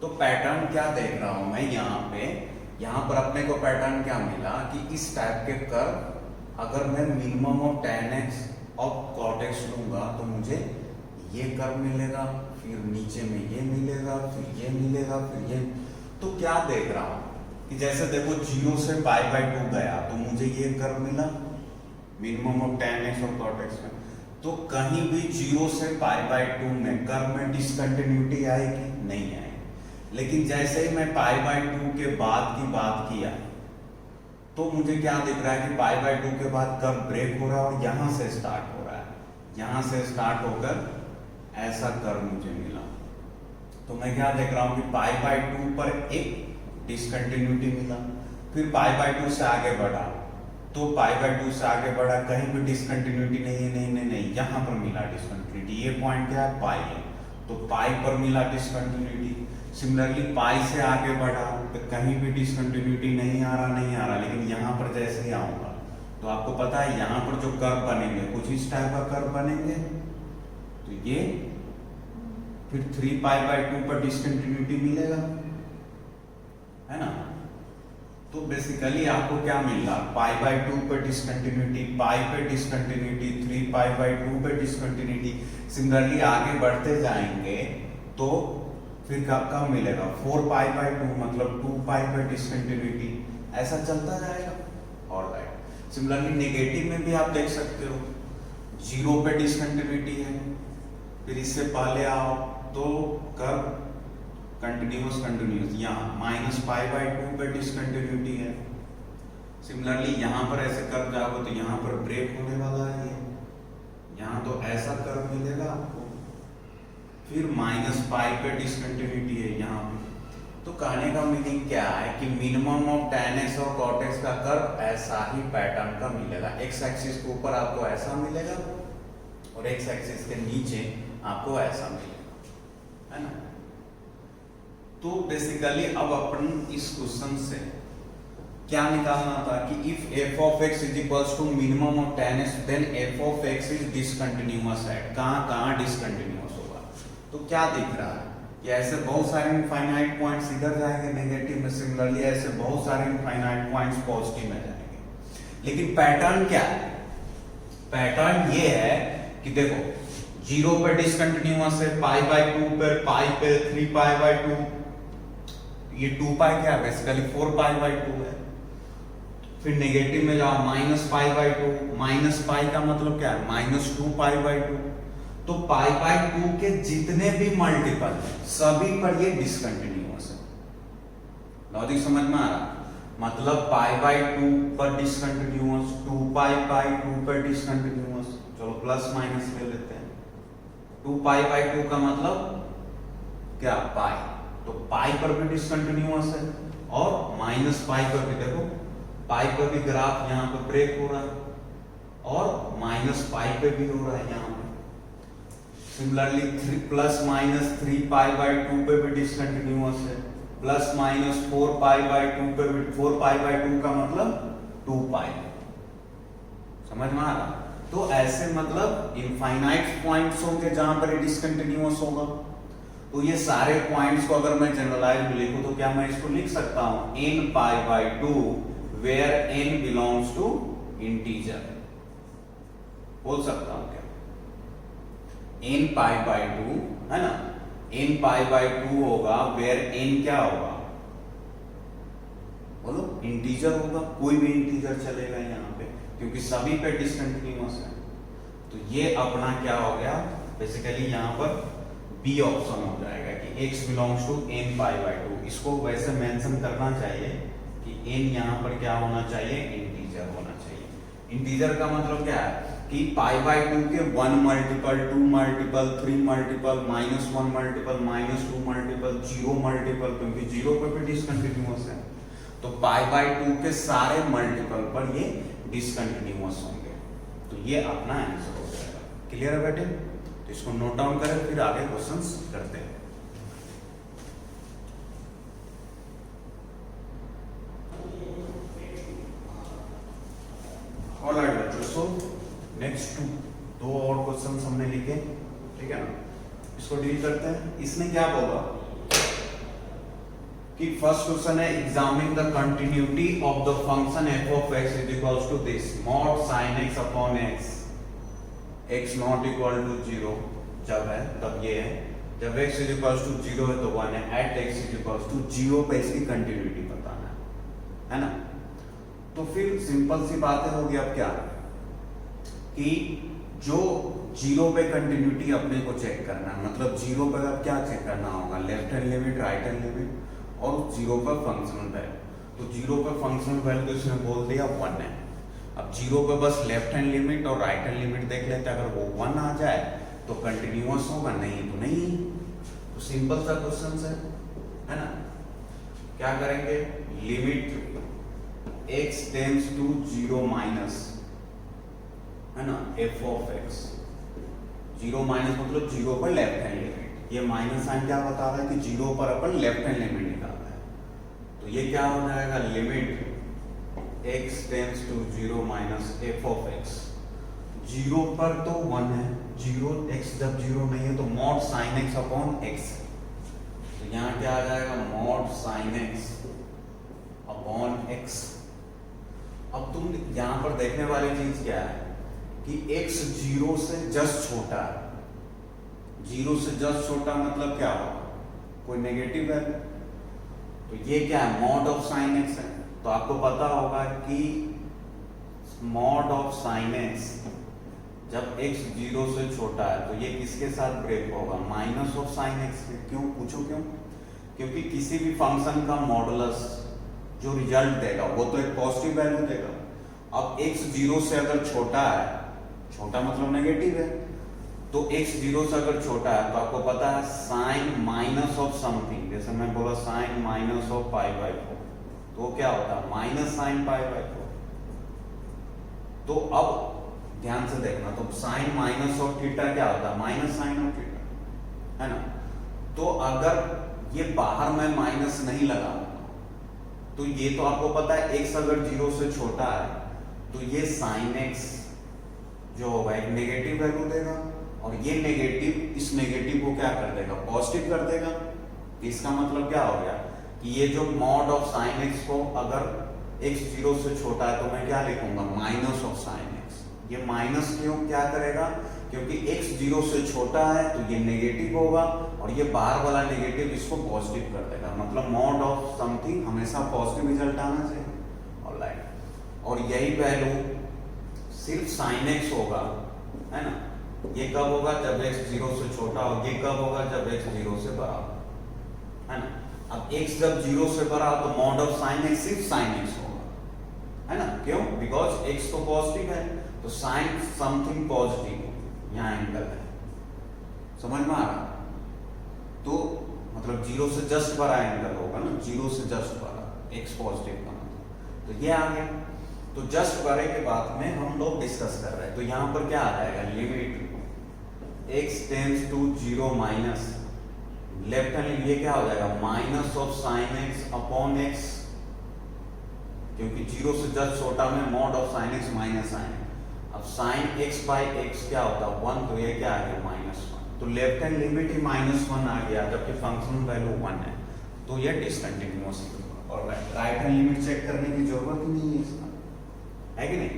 तो पैटर्न क्या देख रहा हूं मैं यहाँ पे, यहाँ पर अपने को पैटर्न क्या मिला कि इस टाइप के कर्व अगर मैं मिनिमम ऑफ tan x और cot x लूंगा तो मुझे ये कर्व मिलेगा, फिर नीचे में ये मिलेगा, फिर ये मिलेगा, फिर ये। तो क्या देख रहा हूं कि जैसे देखो 0 से π/2 गया तो मुझे ये कर्व मिला मिनिमम ऑफ tan x और cot x में, तो कहीं भी 0 से π/2 में कर्व में डिसकंटिन्यूटी आएगी, नहीं आएगी। लेकिन जैसे ही मैं π/2 के बाद की बात किया तो मुझे क्या दिख रहा है कि π/2 के बाद कर्व ब्रेक हो रहा है और यहां से स्टार्ट हो रहा है, यहां से स्टार्ट होकर ऐसा कर्व मुझे मिला। तो मैं क्या देख रहा हूं कि π/2 पर एक डिसकंटिन्यूटी मिला, फिर π/2 से आगे बढ़ा तो π/2 से आगे बढ़ा, कहीं भी डिसकंटिन्यूटी नहीं है, नहीं, यहाँ पर मिला डिसकंटिन्यूटी, ये पॉइंट क्या है, पाई है, तो पाई पर मिला डिसकंटिन्यूटी। सिमिलरली पाई से आगे बढ़ा तो कहीं भी डिसकंटिन्यूटी नहीं आ रहा, लेकिन यहाँ पर जैसे ही आऊंगा तो आपको पता है यहाँ पर जो कर्व बनेंगे कुछ इस टाइप का कर्व बनेंगे, तो ये फिर 3π/2 पर डिसकंटिन्यूटी मिलेगा, है ना। तो बेसिकली आपको क्या मिल रहा, π/2 पे डिसकंटिन्यूटी, पाई पे डिसकंटिन्यूटी, 3π/2 पे डिसकंटिन्यूटी। सिमिलरली आगे बढ़ते जाएंगे तो फिर कब मिलेगा 4π/2 मतलब 2π पे डिसकंटिन्यूटी, ऐसा चलता जाएगा। और राइट, सिमिलरली नेगेटिव में भी आप देख सकते हो 0 पे डिसकंटिन्यूटी है, फिर इससे पहले आओ तो कर्व कंटिन्यूअस यहाँ -π/2 पे डिसकंटिन्यूटी है। सिमिलरली यहाँ पर ऐसे कर्व जाओगे तो यहाँ पर ब्रेक होने वाला है, यहाँ तो ऐसा कर्व मिलेगा आपको, फिर -π पे डिसकंटिन्यूटी है यहाँ पे। तो कहने का मीनिंग क्या है कि मिनिमम ऑफ tan x और cot x का कर्व ऐसा ही पैटर्न का मिलेगा, x एक्सिस के ऊपर आपको ऐसा मिलेगा और x एक्सिस के नीचे आपको ऐसा मिलेगा, है ना। तो बेसिकली अब अपन इस क्वेश्चन से क्या निकालना था कि if f of x is equals to minimum of tan x then f of x is discontinuous at, कहाँ डिसकंटिन्यूअस होगा। तो क्या दिख रहा है कि ऐसे बहुत सारे इनफाइनाइट पॉइंट्स इधर जाएंगे नेगेटिव में, सिमिलरली ऐसे बहुत सारे इनफाइनाइट पॉइंट्स पॉजिटिव में जाएंगे। लेकिन पैटर्न क्या है, पैटर्न ये है कि देखो 0 पे डिसकंटिन्यूअस है, π/2 पे, पाई पे 3π/2, ये 2π क्या है बेसिकली 4π/2 है। फिर नेगेटिव में जाओ -π/2, -π का मतलब क्या है -2π/2, तो π/2 के जितने भी मल्टीपल सभी पर ये डिसकंटिन्यूअस है। लॉजिक समझ में आ रहा, मतलब π/2 पर डिसकंटिन्यूअस, 2π/2 पर डिसकंटिन्यूअस, चलो प्लस माइनस ले लेते हैं। 2π/2 का मतलब क्या, पाई, तो पाई पर भी डिसकंटिन्यूअस है और माइनस पाई पर भी देखो, पाई पर भी ग्राफ यहाँ पे ब्रेक हो रहा है और माइनस पाई पे भी हो रहा है यहाँ पे। Similarly 3 plus minus 3 pi by 2 पे भी डिसकंटिन्यूअस है, प्लस माइनस 4 पाई बाई 2 पे भी, 4 पाई बाई 2 का मतलब 2 पाई, समझ में आ रहा? तो ऐसे मतलब इनफाइनाइट पॉइंट्स होंगे जहां पर डिसकंटिन्यूअस होगा। तो ये सारे पॉइंट्स को अगर मैं जनरलाइज में लिखूं तो क्या मैं इसको लिख सकता हूं n pi by 2 where n belongs to integer, बोल सकता हूं क्या? n पाई बाई 2 है ना, n पाई बाई 2 होगा वेयर n क्या होगा, बोलो इंटीजर होगा, कोई भी इंटीजर चलेगा यहाँ पे क्योंकि सभी पे डिसकंटिन्यूअस है। तो ये अपना क्या हो गया, बेसिकली यहाँ पर बी ऑप्शन हो जाएगा कि x belongs to n pi by 2। इसको वैसे मेंशन करना चाहिए कि n यहाँ पर क्या होना चाहिए, इंटीजर होना चाहिए। इंटीजर का मतलब क्या है कि पाई बाई 2 के 1 multiple, 2 multiple, 3 multiple, -1 multiple, -2 multiple, 0 multiple, क्योंकि 0 पे भी डिसकंटिन्यूअस है तो पाई बाई 2 के सारे मल्टीपल पर ये डिसकंटिन्यूअस होंगे। तो ये अपना आंसर हो जाएगा। क्लियर है बेटे? तो इसको नोट डाउन करें, फिर आगे क्वेश्चंस करते हैं। ऑलराइट बच्चों, सो नेक्स्ट दो और क्वेश्चंस हमने लिखे, ठीक है ना, इसको डील करते हैं। इसने क्या बोला कि फर्स्ट क्वेश्चन है examine the continuity of the function f of x is equals to this mod sin x upon x, x not equal to 0 जब है तब ये है, जब x is equals to 0 है तो 1 है, at x is equals to 0 पे इसकी कंटिन्यूटी बताना है ना। तो फिर सिंपल सी बातें होगी अब क्या कि जो 0 पे कंटिन्यूटी अपने को चेक करना है, मतलब 0 पर अब क्या चेक करना होगा, left hand limit, right hand limit और 0 पर फंक्शनल वैल्यू। तो 0 पर फंक्शनल वैल्यू तो इसने बोल दिया 1 है। अब 0 पे बस लेफ्ट हैंड लिमिट और राइट हैंड लिमिट देख लेते हैं, अगर वो 1 आ जाए तो कंटिन्यूअस होगा, नहीं तो नहीं। तो सिंपल सा क्वेश्चन है ना। क्या करेंगे, limit x tends to 0 minus, है ना, f ऑफ x, 0 माइनस मतलब 0 पर लेफ्ट हैंड लिमिट। ये माइनस साइन क्या बता रहा है कि 0 पर अपन लेफ्ट हैंड लिमिट निकालना है। तो ये क्या हो जाएगा, limit x tends to 0 minus f of x। 0 पर तो 1 है, 0 x जब 0 नहीं है तो mod sine x upon x। तो यहाँ क्या आ जाएगा, mod sine x upon x। अब तुम यहाँ पर देखने वाली चीज क्या है कि x 0 से जस्ट छोटा है। 0 से जस्ट छोटा मतलब क्या होगा, कोई नेगेटिव है। तो ये क्या है, मॉड ऑफ साइन x है। तो आपको पता होगा कि मॉड ऑफ साइन x जब x 0 से छोटा है तो ये किसके साथ ब्रेक होगा, माइनस ऑफ साइन x में। क्यों, पूछो क्यों? क्योंकि किसी भी फंक्शन का मॉडुलस जो रिजल्ट देगा वो तो एक पॉजिटिव वैल्यू देगा। अब x 0 से अगर छोटा है, छोटा मतलब नेगेटिव है, तो x 0 से अगर छोटा है तो आपको पता है साइन माइनस ऑफ समथिंग, जैसे मैं बोला sine minus of pi by 4, तो क्या होता है माइनस साइन पाई बाई 4। तो अब ध्यान से देखना, तो साइन माइनस ऑफ थीटा क्या होता है, माइनस साइन ऑफ थीटा, है ना। तो अगर ये बाहर में माइनस नहीं लगा तो ये तो आपको पता है x अगर 0 से छोटा है तो ये साइन x जो होगा एक नेगेटिव वैल्यू देगा, और ये नेगेटिव इस नेगेटिव को क्या कर देगा, पॉजिटिव कर देगा। इसका मतलब क्या हो गया कि ये जो मॉड ऑफ साइन x को अगर x 0 से छोटा है तो मैं क्या लिखूंगा, माइनस ऑफ साइन x। ये माइनस क्यों क्या करेगा, क्योंकि x 0 से छोटा है तो ये नेगेटिव होगा और ये बाहर वाला नेगेटिव इसको पॉजिटिव कर देगा। मतलब मॉड ऑफ समथिंग हमेशा पॉजिटिव रिजल्ट आना चाहिए। ऑलराइट, और यही वैल्यू सिर्फ साइन x होगा, है ना। ये कब होगा, जब x 0 से छोटा हो। ये कब होगा, जब x 0 से बड़ा हो, है ना। अब x जब 0 से बड़ा हो तो मॉड ऑफ साइन x सिर्फ साइन x होगा, है ना। क्यों, बिकॉज x तो पॉजिटिव है तो साइन समथिंग पॉजिटिव यहाँ एंगल है, समझ में आ रहा। तो मतलब 0 से जस्ट बड़ा एंगल होगा ना, 0 से जस्ट बड़ा x पॉजिटिव का मतलब, तो ये आ गया। तो जस्ट बड़े के बाद में हम लोग डिस्कस कर रहे हैं, तो यहाँ पर क्या आ जाएगा, limit x tends to 0 minus left hand, ये क्या हो जाएगा minus of sine x upon x, क्योंकि 0 से जस्ट छोटा में mod of sine x minus sine. अब साइन x बाई x क्या होता है 1, तो ये क्या आ गया -1, तो लेफ्ट हैंड लिमिट ही -1 आ गया, जबकि फंक्शन वैल्यू 1 है, तो ये डिसकंटिन्यूअस है। और राइट हैंड लिमिट चेक करने की जरूरत ही नहीं है इसका, है कि नहीं।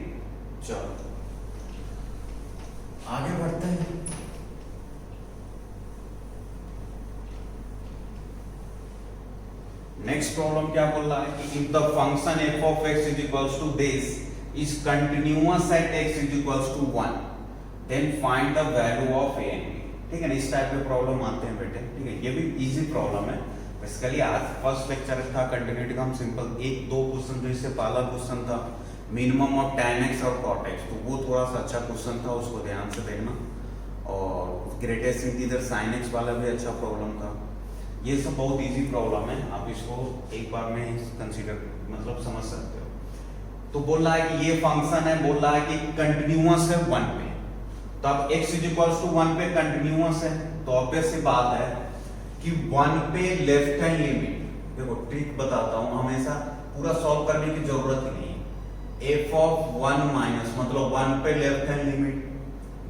चलो आगे बढ़ते हैं। नेक्स्ट प्रॉब्लम क्या बोल रहा है कि if the function f of x is equals to this is continuous at x is equals to 1 then find the value of a and b। ठीक है ना, इस टाइप के प्रॉब्लम आते हैं बेटे, ठीक है, ये भी इजी प्रॉब्लम है। बेसिकली आज फर्स्ट लेक्चर था कंटिन्यूटी का, हम सिंपल एक दो क्वेश्चन, जो इससे पहला क्वेश्चन था मिनिमम ऑफ tan x और cot x, तो वो थोड़ा सा अच्छा क्वेश्चन था, उसको ध्यान से देखना। और ग्रेटेस्ट इंटीजर sin x वाला भी अच्छा प्रॉब्लम था। ये सब बहुत इजी प्रॉब्लम है, आप इसको एक बार में कंसीडर मतलब समझ सकते हो। तो बोल रहा है कि ये फंक्शन है, बोल रहा है कि कंटिन्यूअस है 1 पे, तो अब x इज इक्वल्स टू 1 पे कंटिन्यूअस है, तो ऑब्वियस सी बात है कि 1 पे लेफ्ट हैंड लिमिट, देखो ट्रिक बताता हूं, हमेशा पूरा सॉल्व करने की जरूरत ही नहीं है। f ऑफ 1 माइनस मतलब 1 पे लेफ्ट हैंड लिमिट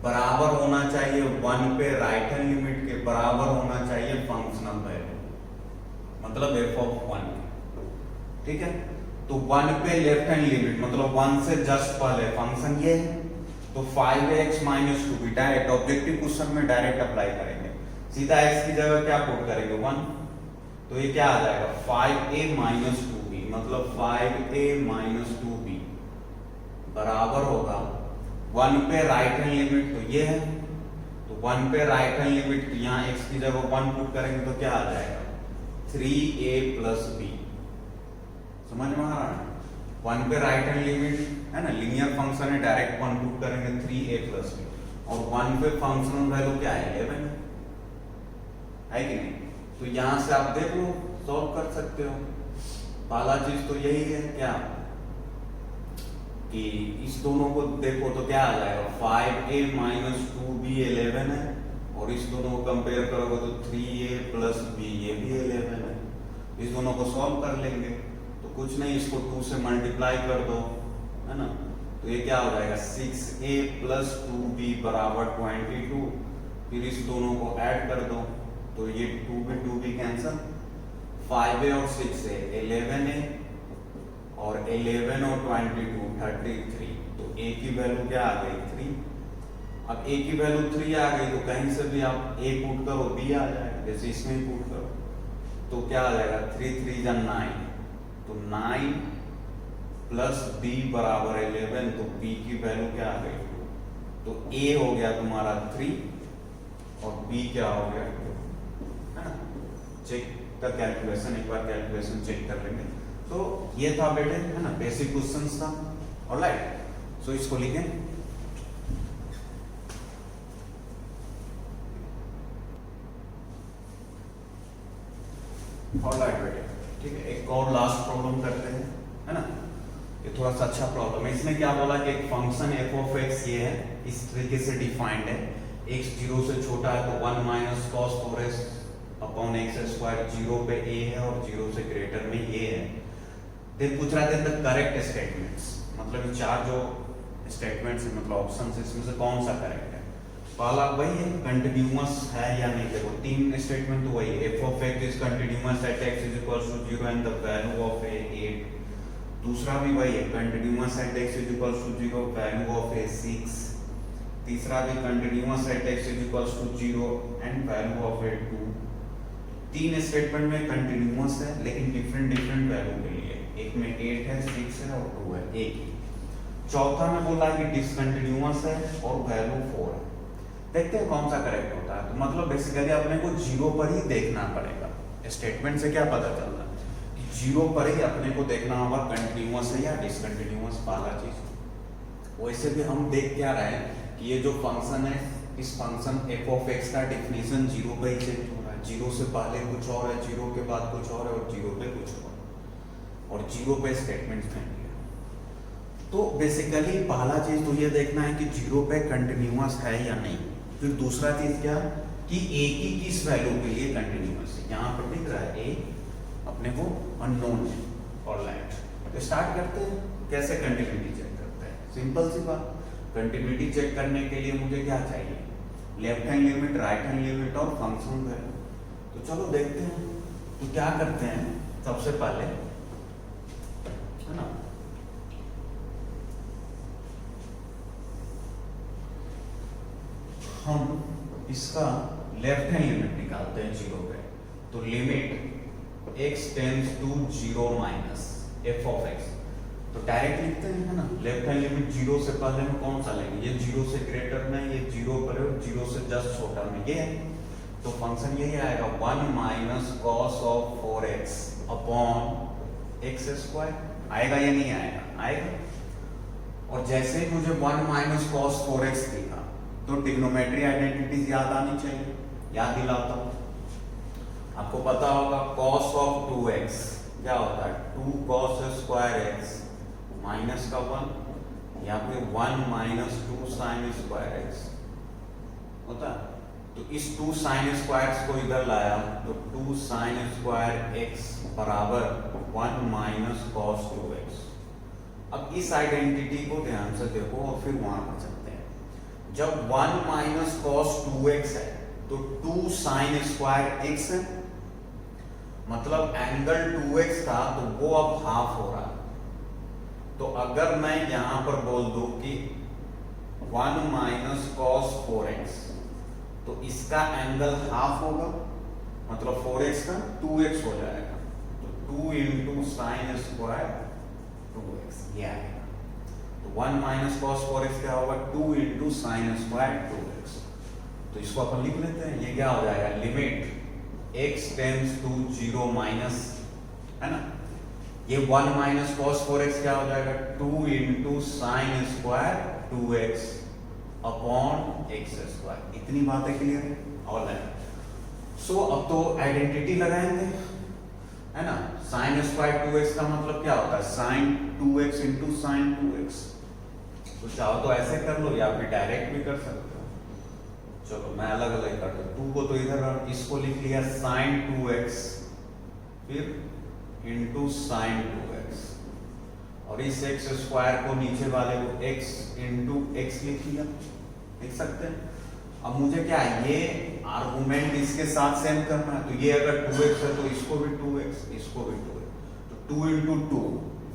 बराबर होना चाहिए 1 पे राइट हैंड लिमिट के बराबर होना चाहिए फंक्शनल वैल्यू, मतलब f ऑफ 1, ठीक है। तो 1 पे लेफ्ट हैंड लिमिट मतलब 1 से जस्ट पहले फंक्शन ये है, तो 5x minus 2b direct objective question में डायरेक्ट अप्लाई करेंगे, सीधा x की जगह क्या पुट करेंगे 1, तो ये क्या आ जाएगा 5a माइनस 2b मतलब 5a माइनस 2b बराबर होगा 1 पे राइट हैंड लिमिट, तो ये है, तो 1 पे राइट हैंड लिमिट, यहाँ x की जगह 1 पुट करेंगे तो क्या आ जाएगा 3a प्लस b, समझ में आ रहा है। 1 पे राइट हैंड लिमिट है ना, लीनियर फंक्शन है, डायरेक्ट 1 पुट करेंगे 3a प्लस b, और 1 पे फंक्शनल वैल्यू क्या है 11 है कि नहीं। तो यहाँ से आप देख लो सॉल्व कर सकते हो। पहला चीज तो यही है क्या कि इस दोनों को देखो तो क्या आ जाएगा 5a माइनस 2b 11 है, और इस दोनों को कंपेयर करोगे तो 3a प्लस b ये भी 11 है, इस दोनों को सॉल्व कर लेंगे, तो कुछ नहीं इसको 2 से मल्टीप्लाई कर दो, है ना, तो ये क्या हो जाएगा 6a प्लस 2b बराबर 22, फिर इस दोनों को ऐड कर दो तो ये 2b कैंसिल, 5a और 6a 11a और 11 और 22 33, तो a की वैल्यू क्या आ गई 3। अब a की वैल्यू 3 आ गई तो कहीं से भी आप a पुट करो b आ जाएगा, जैसे इसमें ही पुट करो तो क्या आ जाएगा 3 3 जा 9, तो 9 प्लस b बराबर 11, तो b की वैल्यू क्या आ गई 2, तो a हो गया तुम्हारा 3 और b क्या हो गया 2, है ना। चेक का कैलकुलेशन, एक बार कैलकुलेशन चेक कर लेंगे। तो ये था बेटे, है ना, बेसिक क्वेश्चंस था, ऑलराइट। सो इसको लिखें, ऑलराइट बेटे, ठीक है। एक और लास्ट प्रॉब्लम करते हैं, है ना, ये थोड़ा सा अच्छा प्रॉब्लम है। इसमें क्या बोला कि एक फंक्शन f ऑफ x ये है, इस तरीके से डिफाइंड है, x 0 से छोटा है तो 1 minus cos 4x upon x square 0 पे a है और 0 से ग्रेटर में ये है। देन पूछ रहा है द करेक्ट स्टेटमेंट्स, मतलब ये चार जो स्टेटमेंट्स है मतलब ऑप्शन है, इसमें से कौन सा करेक्ट है। पहला वही है कंटिन्यूअस है या नहीं, देखो तीन स्टेटमेंट तो वही f of x is continuous at x is equals to 0 and the value of a 8। दूसरा भी वही है continuous at x is equals to 0 value of a 6। तीसरा भी continuous at x is equals to 0 and value of a 2। तीन statement में continuous है लेकिन डिफरेंट वैल्यू के लिए, एक में 8 है 6 है और 2 है, एक ही। चौथा में बोला है कि डिसकंटिन्यूअस है और वैल्यू 4 है। देखते हैं कौन सा करेक्ट होता है। तो मतलब बेसिकली अपने को 0 पर ही देखना पड़ेगा। स्टेटमेंट से क्या पता चल रहा है कि 0 पर ही अपने को देखना होगा कंटिन्यूअस है या डिसकंटिन्यूअस, पहला चीज। वैसे भी हम देख क्या रहे हैं कि ये जो फंक्शन है, इस फंक्शन f ऑफ x का डेफिनेशन 0 पे ही चेंज हो रहा है। 0 से पहले कुछ और है, 0 के बाद कुछ और है और 0 पे कुछ और। और जीरो पे स्टेटमेंट्स में लिया। तो बेसिकली पहला चीज तो ये देखना है कि जीरो पे कंटिन्यूअस है या नहीं। फिर दूसरा चीज क्या कि ए की किस वैल्यू के लिए कंटिन्यूअस है। यहाँ पर दिख रहा है ए अपने को अननोन है और लाइट। तो स्टार्ट करते हैं कैसे कंटिन्यूटी चेक करते हैं। सिंपल सी बात, कंटिन्यूटी चेक करने के लिए मुझे क्या चाहिए, left hand limit, right hand limit और फंक्शन वैल्यू। तो चलो देखते हैं। तो क्या करते हैं, सबसे पहले है ना हम इसका लेफ्ट हैंड लिमिट निकालते हैं जीरो पे। तो limit x tends to zero minus f of x. तो डायरेक्ट लिखते हैं, है ना। लेफ्ट हैंड लिमिट जीरो से पहले में कौन सा लेंगे, ये जीरो से ग्रेटर में, ये जीरो पर, जीरो से जस्ट छोटा में ये है। तो फंक्शन यही आएगा 1 minus cos of 4x upon x square. आएगा या नहीं आएगा, आएगा। और जैसे ही मुझे 1 माइनस कॉस 4x दिखा तो ट्रिग्नोमेट्री आइडेंटिटीज याद आनी चाहिए, याद दिलाता हूं। आपको पता होगा कॉस ऑफ 2x क्या होता है, 2 कॉस स्क्वायर x माइनस का 1 या फिर 1 माइनस 2 साइन स्क्वायर x होता है। तो इस 2 साइन स्क्वायर को इधर लाया तो 2 साइन स्क्वायर x बराबर 1 माइनस कॉस 2x। अब इस आइडेंटिटी को ध्यान से देखो और फिर वहां पर चलते हैं। जब 1 माइनस कॉस 2x है तो 2 साइन स्क्वायर x है, मतलब एंगल 2x था तो वो अब हाफ हो रहा है। तो अगर मैं यहां पर बोल दूं कि 1 माइनस कॉस 4x तो इसका एंगल हाफ होगा, मतलब 4x का 2x हो जाएगा। तो 2 इंटू साइन स्क्वायर 2x ये आएगा। तो 1 माइनस कॉस 4x क्या होगा, 2 इंटू साइन स्क्वायर 2x। तो इसको अपन लिख लेते हैं। ये क्या हो जाएगा, limit x tends to zero minus, है ना। ये 1 माइनस कॉस 4x क्या हो जाएगा, 2 into sine square 2x upon x square. इतनी बातें क्लियर है, ऑल है। सो अब तो आइडेंटिटी लगाएंगे, है ना। साइन स्क्वायर 2x का मतलब क्या होता है, sign 2x into sine 2x। तो चाहो तो ऐसे कर लो या फिर डायरेक्ट भी कर सकते हो। चलो मैं अलग अलग करता हूँ। 2 को तो इधर, इसको लिख लिया साइन 2x फिर इंटू साइन 2x, और इस x स्क्वायर को नीचे वाले को x इंटू x लिख लिया, लिख सकते हैं। अब मुझे क्या है, ये आर्गुमेंट इसके साथ सेम करना है। तो ये अगर 2x है तो इसको भी 2x, इसको भी 2x। तो 2 इंटू 2,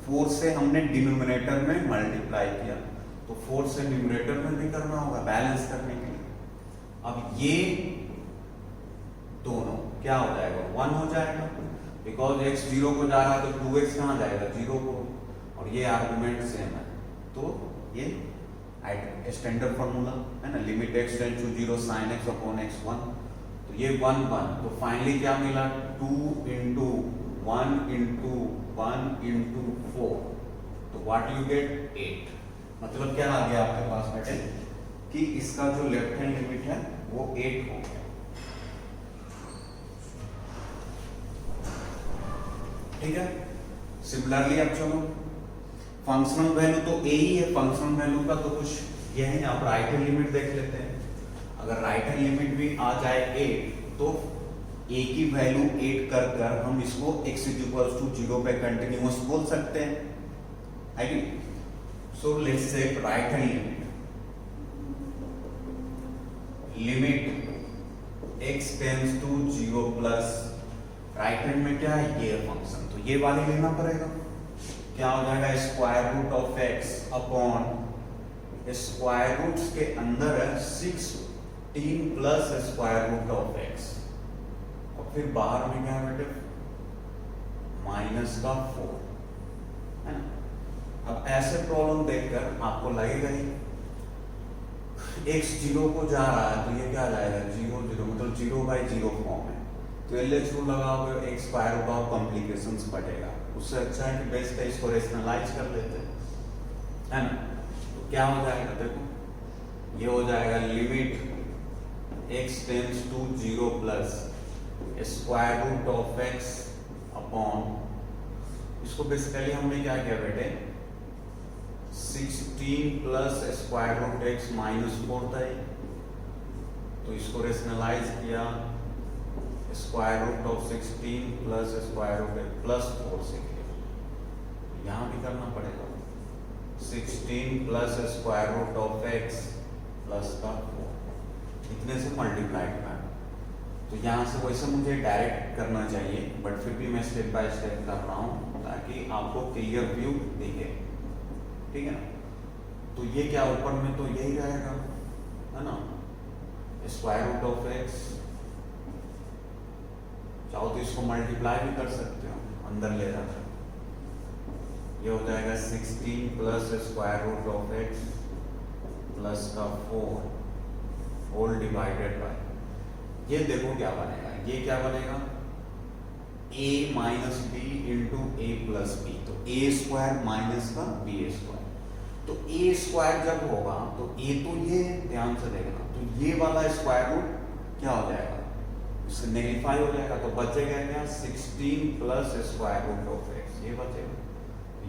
4 से हमने डिनोमिनेटर में मल्टीप्लाई किया तो 4 से न्यूमरेटर में भी करना होगा बैलेंस करने के लिए। अब ये दोनों क्या हो जाएगा, 1 हो जाएगा, बिकॉज x 0 को जा रहा है तो 2x कहाँ जाएगा, 0 को, और ये आर्गुमेंट सेम है। तो ये स्टैंडर्ड फॉर्मूला है ना, limit x tend to 0 sine x upon x 1। तो ये 1 1, तो फाइनली क्या मिला, 2 इंटू 1 इंटू 1 इंटू 4। तो व्हाट यू गेट 8। मतलब क्या आ गया आपके पास बेटे कि इसका जो लेफ्ट हैंड लिमिट है वो 8 हो गया। ठीक है। सिमिलरली अब चलो फंक्शनल वैल्यू तो a ही है, फंक्शनल वैल्यू का तो कुछ ये है। आप राइट हैंड लिमिट देख लेते हैं। अगर राइट हैंड लिमिट भी आ जाए 8 तो a की वैल्यू 8 कर कर हम इसको x इक्वल्स टू 0 पे कंटिन्यूअस बोल सकते हैं, है कि। So let's say right hand limit x tends to 0 plus right hand में क्या है, ये फंक्शन, तो ये वाली लेना पड़ेगा। क्या हो जाएगा, square root of x upon square roots के अंदर है 16 plus square root of x, और फिर बाहर में क्या है बेटे, माइनस का 4, है ना। अब ऐसे प्रॉब्लम देखकर आपको लगेगा ही x 0 को जा रहा है तो ये क्या जाएगा, 0 0, मतलब 0/0 फॉर्म है। तो LH रूल लगाओगे, x स्क्वायर होगा और कॉम्प्लिकेशंस बढ़ेगा। उससे अच्छा है कि बेस्ट है इसको रेशनलाइज कर लेते हैं, है ना। तो क्या हो जाएगा, देखो ये हो जाएगा limit x tends to 0 plus square root of x upon इसको बेसिकली हमने क्या किया बेटे, 16 plus square root x minus 4 था ये, तो इसको रेशनलाइज किया square root of 16 plus square root x plus 4 से किया। यहाँ भी करना पड़ेगा 16 plus square root of x plus का 4, इतने से मल्टीप्लाई करना। तो यहाँ से वैसे मुझे डायरेक्ट करना चाहिए, बट फिर भी मैं स्टेप बाय स्टेप कर रहा हूँ ताकि आपको क्लियर व्यू दिखे, ठीक है ना। तो ये क्या ऊपर में तो यही रहेगा, है ना, स्क्वायर रूट ऑफ एक्स, चाहो तो इसको मल्टीप्लाई भी कर सकते हो, अंदर ले जाकर ये हो जाएगा 16 plus square root of x plus का 4 होल डिवाइडेड बाय, ये देखो क्या बनेगा, ये क्या बनेगा, a minus b into a plus b, तो ए स्क्वायर माइनस का बी स्क्वायर, तो ए स्क्वायर जब होगा तो ए तो ये ध्यान से देखना, तो ये वाला स्क्वायर रूट क्या हो जाएगा, इससे नेगेटिव हो जाएगा, तो बचेगा क्या 16 plus square root of x, ये बचेगा,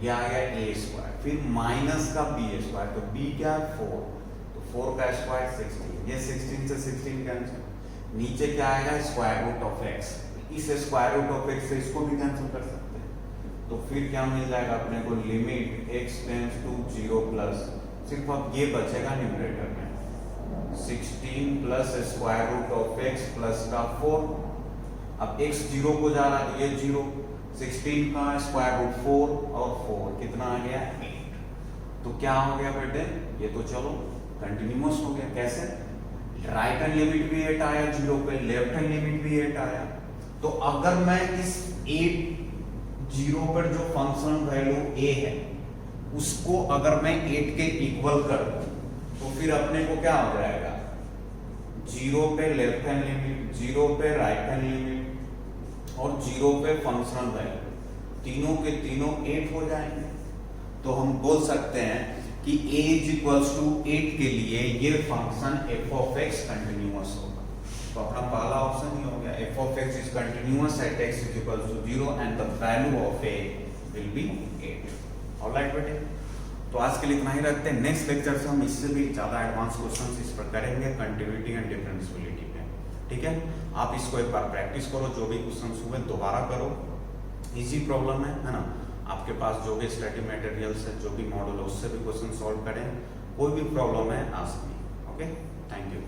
ये आ गया ए स्क्वायर, फिर माइनस का बी स्क्वायर, तो बी क्या है 4, तो 4 का स्क्वायर 16, ये 16 से 16 कैंसिल, नीचे क्या आएगा स्क्वायर रूट ऑफ एक्स, इस स्क्वायर रूट ऑफ एक्स से इसको भी कैंसिल कर सकते हैं, तो फिर क्या मिल जाएगा अपने को, limit x tends to 0 plus, सिर्फ अब ये बचेगा न्यूमरेटर में 16 plus square root of x plus का 4, अब x 0 को जा रहा है तो ये 0, 16 का स्क्वायर रूट 4 और 4 कितना आ गया 8, तो क्या हो गया बेटे, ये तो चलो कंटिन्यूअस हो गया, कैसे, राइट हैंड लिमिट भी 8 आया 0 पे, लेफ्ट हैंड लिमिट भी 8 आया, तो अगर मैं इस 8 0 पर जो फंक्शन वैल्यू a है उसको अगर मैं 8 के इक्वल कर दूं तो फिर अपने को क्या हो जाएगा, 0 पे लेफ्ट हैंड लिमिट, 0 पे राइट हैंड लिमिट और 0 पे फंक्शनल वैल्यू, तीनों के तीनों 8 हो जाएंगे, तो हम बोल सकते हैं कि a इज इक्वल्स टू 8 के लिए ये function f of x continuous होगा, तो अपना पहला ऑप्शन ही हो गया, f of x is continuous at x is equals to 0 and the value of a will be 8। Alright बेटे, तो आज के लिए इतना ही रखते हैं, नेक्स्ट लेक्चर से हम इससे भी ज्यादा एडवांस क्वेश्चंस इस पर करेंगे कंटिन्यूटी एंड डिफरेंशियबिलिटी पे, ठीक है। आप इसको एक बार प्रैक्टिस करो, जो भी क्वेश्चंस हुए दोबारा करो, इजी प्रॉब्लम है ना, आपके पास जो भी स्टडी मटेरियल्स है, जो भी मॉडल है उससे भी क्वेश्चन सॉल्व करें, कोई भी प्रॉब्लम है ask me, okay, thank you.